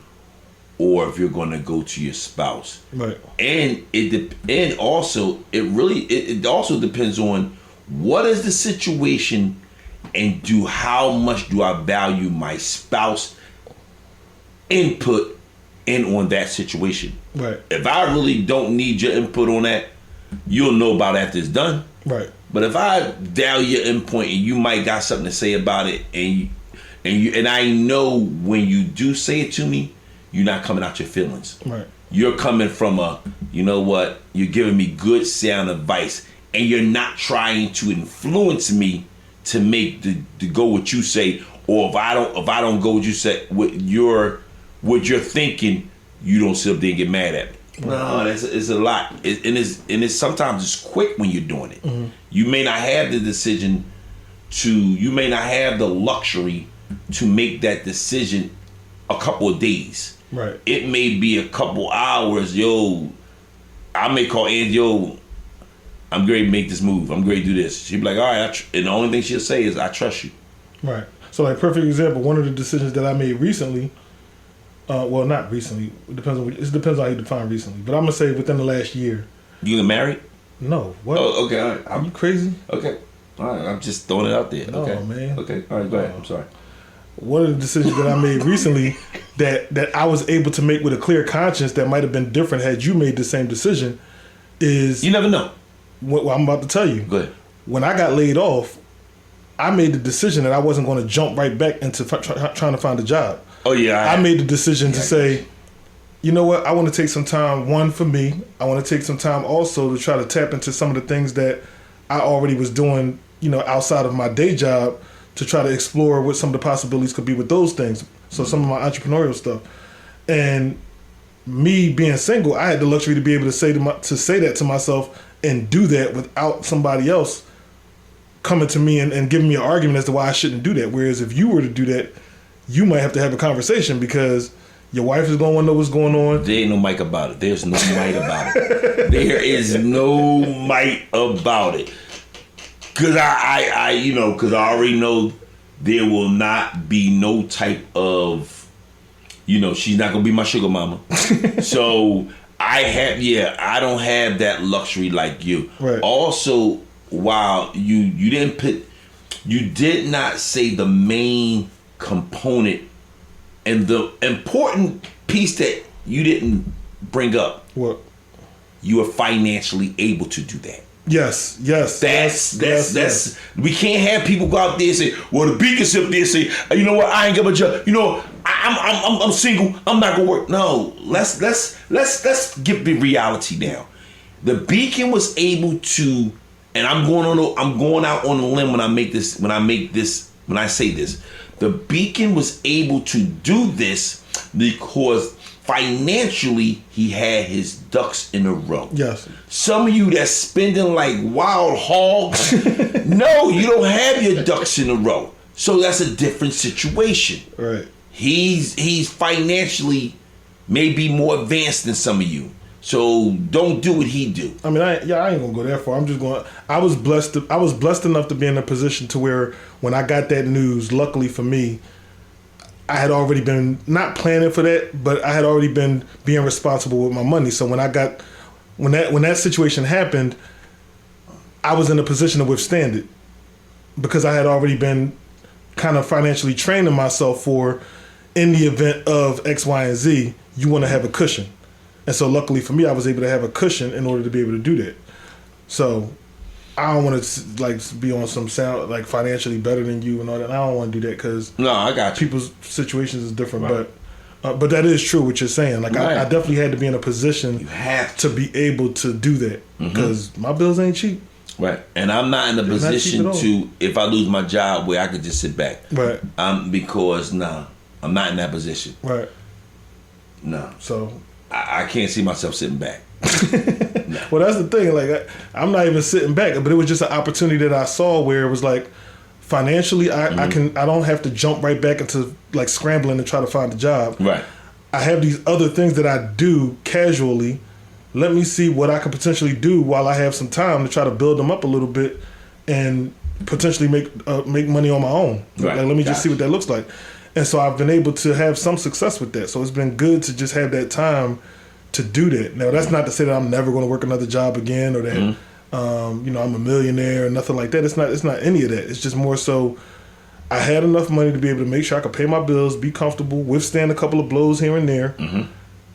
or if you're going to go to your spouse. Right. And it also depends on what is the situation and how much do I value my spouse input in on that situation. Right. If I really don't need your input on that, you'll know about it after it's done. Right. But if I value your input and you might got something to say about it and I know when you do say it to me, you're not coming out your feelings. Right. You're coming from you're giving me good sound advice and you're not trying to influence me to make to go what you say, or if I don't go what you say, what you're thinking, you don't sit up there and get mad at me. No, it's a lot. And it's sometimes it's quick when you're doing it. Mm-hmm. You may not have the decision you may not have the luxury to make that decision a couple of days. Right. It may be a couple hours. I may call Angie, I'm ready to make this move. I'm ready to do this. She'll be like, all right. And the only thing she'll say is, I trust you. Right. So, like, perfect example, one of the decisions that I made recently, well, not recently. It depends on how you define recently. But I'm going to say within the last year. You get married? No. What? Oh, okay. All right. Are you crazy? Okay. All right. I'm just throwing it out there. No, okay. Man. Okay. All right. Go ahead. I'm sorry. One of the decisions that I made recently that I was able to make with a clear conscience that might have been different had you made the same decision is... You never know. What I'm about to tell you. Go ahead. When I got laid off, I made the decision that I wasn't going to jump right back into trying to find a job. Oh, yeah. I made the decision to say, you know what, I want to take some time, one, for me. I want to take some time also to try to tap into some of the things that I already was doing, outside of my day job, to try to explore what some of the possibilities could be with those things. So some of my entrepreneurial stuff. And me being single, I had the luxury to be able to say that to myself and do that without somebody else coming to me and giving me an argument as to why I shouldn't do that. Whereas if you were to do that, you might have to have a conversation because your wife is going to want to know what's going on. There ain't no mic about it. There's no mic about it. There is no mic about it. Because because I already know there will not be no type of, she's not going to be my sugar mama. So I don't have that luxury like you. Right. Also, while you did not say the main component and the important piece that you didn't bring up. What? You are financially able to do that. Yes. That's we can't have people go out there and say, well, the Beacon sit there and say, you know what, I ain't got a job. I'm single. I'm not gonna work. No, let's get the reality down. The Beacon was able to, and I'm going out on a limb when I say this. The Beacon was able to do this because financially he had his ducks in a row. Yes. Some of you that's spending like wild hogs, no, you don't have your ducks in a row. So that's a different situation. Right. He's financially maybe more advanced than some of you. So don't do what he do. I mean, I ain't gonna go that far. I'm just going. I was blessed enough to be in a position to where when I got that news, luckily for me, I had already been not planning for that, but I had already been being responsible with my money. So when that situation happened, I was in a position to withstand it because I had already been kind of financially training myself for, in the event of X, Y, and Z, you want to have a cushion. And so luckily for me, I was able to have a cushion in order to be able to do that. So I don't want to like be on some sound like financially better than you and all that. I don't want to do that because no, I got you. People's situations is different, Right. but that is true what you're saying. Like Right. I definitely had to be in a position You have to be able to do that because my bills ain't cheap. Right. And I'm not in a It's not cheap position at all. to, if I lose my job, where I could just sit back. Right. Because I'm not in that position. Right. No. So. I can't see myself sitting back. Well, that's the thing. Like, I'm not even sitting back, but it was just an opportunity that I saw where it was like, financially, I don't have to jump right back into like scrambling to try to find a job. Right. I have these other things that I do casually. Let me see what I could potentially do while I have some time to try to build them up a little bit and potentially make money on my own. Right. Like, let me just see what that looks like. And so I've been able to have some success with that. So it's been good to just have that time to do that. Now, that's not to say that I'm never going to work another job again or that, I'm a millionaire or nothing like that. It's not any of that. It's just more so I had enough money to be able to make sure I could pay my bills, be comfortable, withstand a couple of blows here and there,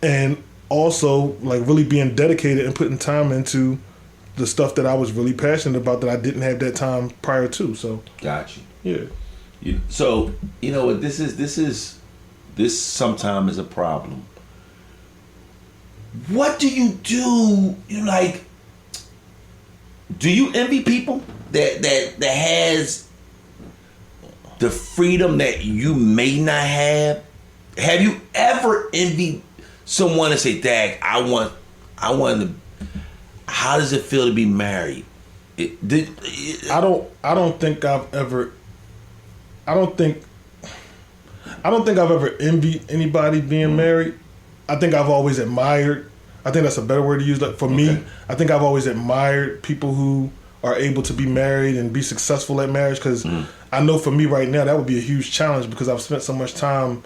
and also like really being dedicated and putting time into the stuff that I was really passionate about that I didn't have that time prior to. So, Got you. yeah. So you know what this sometimes is a problem. What do you do? Do you envy people that has the freedom that you may not have? Have you ever envied someone and say, "Dag, I want to." How does it feel to be married? I don't think I've ever envied anybody being married. I think I've always admired. I think that's a better word to use. Like for me, I think I've always admired people who are able to be married and be successful at marriage. Because I know for me right now that would be a huge challenge because I've spent so much time,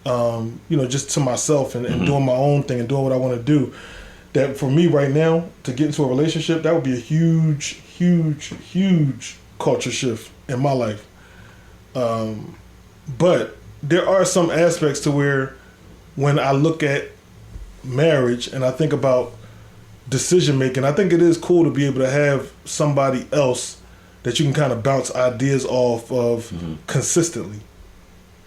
just to myself and doing my own thing and doing what I want to do. That for me right now to get into a relationship, that would be a huge, huge, huge culture shift in my life. But there are some aspects to where when I look at marriage and I think about decision making, I think it is cool to be able to have somebody else that you can kind of bounce ideas off of consistently.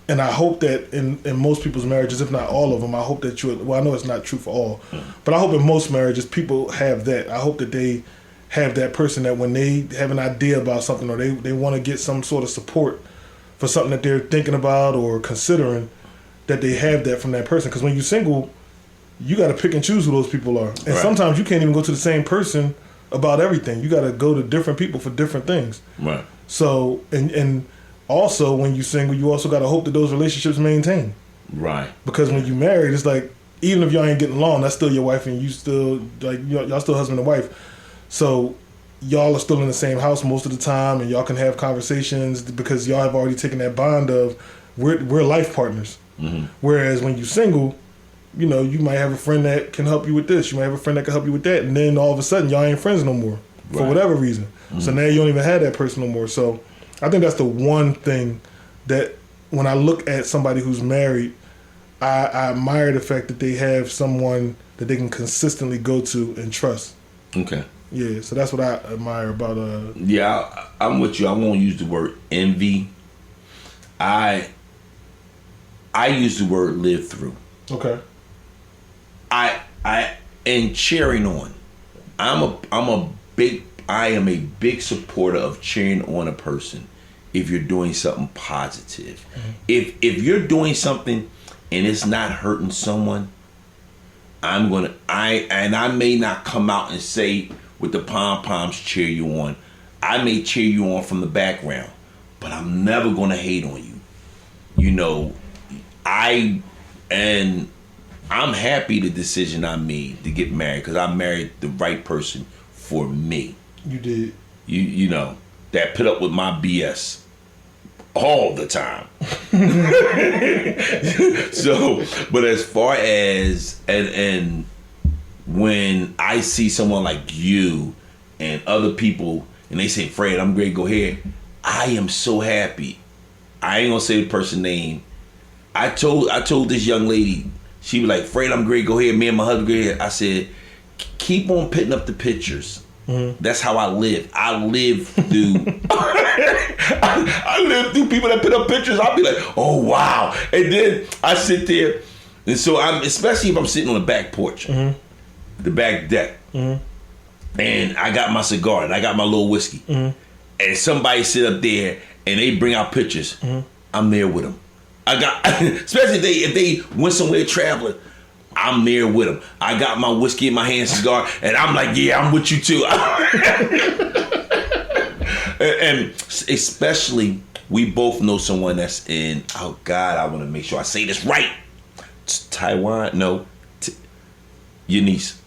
And I hope that in most people's marriages, if not all of them, I hope that I know it's not true for all, but I hope in most marriages people have that. I hope that they have that person that when they have an idea about something or they want to get some sort of support for something that they're thinking about or considering, that they have that from that person. Because when you're single, you got to pick and choose who those people are. And sometimes you can't even go to the same person about everything. You got to go to different people for different things. Right. So, and also when you're single, you also got to hope that those relationships maintain. Right. Because when you married, it's like, even if y'all ain't getting along, that's still your wife and you still, like, y'all still husband and wife. So y'all are still in the same house most of the time and y'all can have conversations because y'all have already taken that bond of we're life partners. Whereas when you're single, you might have a friend that can help you with this. You might have a friend that can help you with that. And then all of a sudden, y'all ain't friends no more for whatever reason. So now you don't even have that person no more. So I think that's the one thing that when I look at somebody who's married, I admire the fact that they have someone that they can consistently go to and trust. Okay. Yeah, so that's what I admire about Yeah, I'm with you. I won't use the word envy. I use the word live through. Okay. I and cheering on. I am a big supporter of cheering on a person if you're doing something positive. If you're doing something and it's not hurting someone, I may not come out and say with the pom-poms cheer you on. I may cheer you on from the background, but I'm never gonna hate on you. I I'm happy the decision I made to get married because I married the right person for me. You did. You know, that put up with my BS all the time. So, but as far as and when I see someone like you and other people and they say, Fred, I'm great, go ahead. I am so happy. I ain't gonna say the person's name. I told this young lady, she was like, Fred, I'm great, go ahead. Me and my husband, go ahead. I said, keep on putting up the pictures. Mm-hmm. That's how I live. I live through I live through people that put up pictures. I'll be like, oh wow. And then I sit there, and so I'm, especially if I'm sitting on the back porch, the back deck, and I got my cigar and I got my little whiskey, and somebody sit up there and they bring out pictures. I'm there with them. I got, especially if they went somewhere traveling, I'm there with them. I got my whiskey in my hand, cigar, and I'm like, yeah, I'm with you too. And especially, we both know someone that's in, oh God, I want to make sure I say this right. Taiwan? No. Your niece.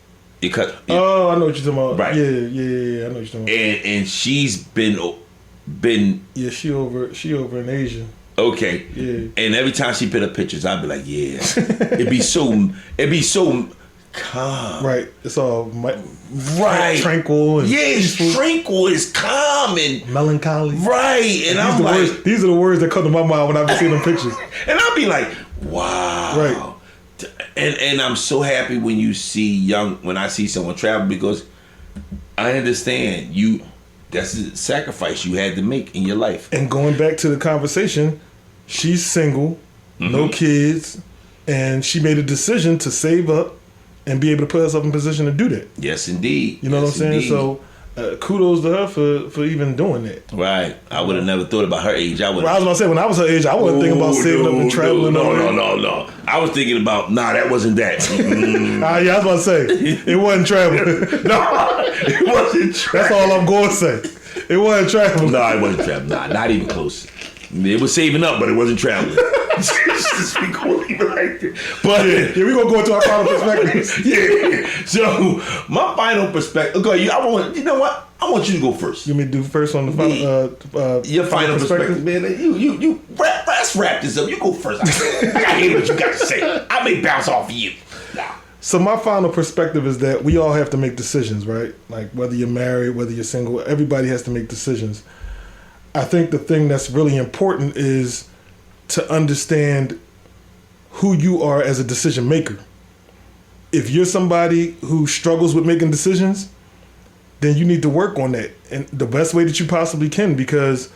Oh, I know what you're talking about. Right. Yeah, I know what you're talking about. And she's been. Yeah, she over in Asia. Okay. Yeah. And every time she put up pictures, I'd be like, yeah. it'd be so calm. Right. It's all right. Tranquil. And it's tranquil. It's calm and melancholy. Right. And I'm like, these are the words that come to my mind when I've seen them pictures. And I'll be like, wow. Right. And I'm so happy when I see someone travel, because I understand that's a sacrifice you had to make in your life. And going back to the conversation, she's single, no kids, and she made a decision to save up and be able to put herself in position to do that. Yes, indeed. You know what I'm saying? Indeed. So kudos to her for even doing that. Right. I would have never thought about her age. I was going to say, when I was her age, I wasn't thinking about saving up and traveling. No. I was thinking about, that wasn't that. Yeah, I was about to say, it wasn't traveling. No, it wasn't traveling. That's all I'm going to say. It wasn't traveling. No, it wasn't traveling. Nah, not even close. It was saving up, but it wasn't traveling. We gonna leave it like that. But yeah, we're gonna go into our final perspectives. Yeah. So my final perspective. Okay, you know what? I want you to go first. You want me to do first on the final? Your final perspective, man. You let's wrap this up. You go first. I gotta hear what you got to say. I may bounce off of you. Nah. So my final perspective is that we all have to make decisions, right? Like whether you're married, whether you're single, everybody has to make decisions. I think the thing that's really important is to understand who you are as a decision maker. If you're somebody who struggles with making decisions, then you need to work on that in the best way that you possibly can, because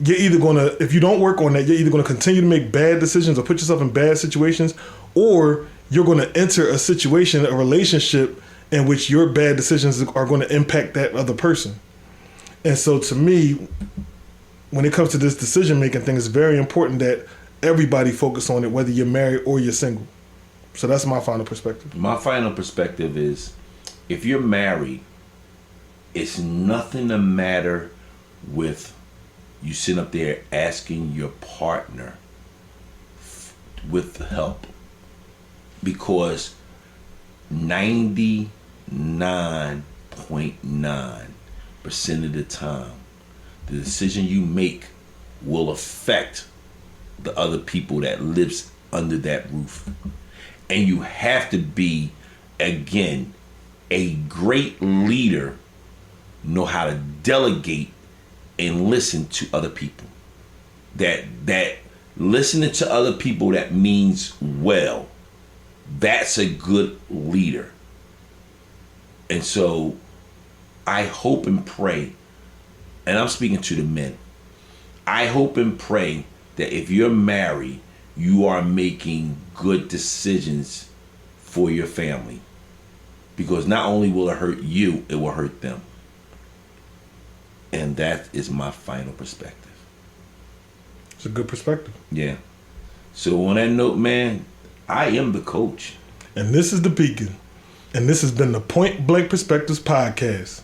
you're either going to, if you don't work on that, you're either going to continue to make bad decisions or put yourself in bad situations, or you're going to enter a situation, a relationship in which your bad decisions are going to impact that other person. And so to me, when it comes to this decision-making thing, it's very important that everybody focus on it, whether you're married or you're single. So that's my final perspective. My final perspective is, if you're married, it's nothing the matter with you sitting up there asking your partner with help, because 99.9% of the time, the decision you make will affect the other people that lives under that roof. And you have to be, again, a great leader, know how to delegate and listen to other people. That listening to other people, that means well. That's a good leader. And so I hope and pray, and I'm speaking to the men, I hope and pray that if you're married, you are making good decisions for your family. Because not only will it hurt you, it will hurt them. And that is my final perspective. It's a good perspective. Yeah. So on that note, man, I am the coach. And this is the Beacon. And this has been the Point Blank Perspectives Podcast.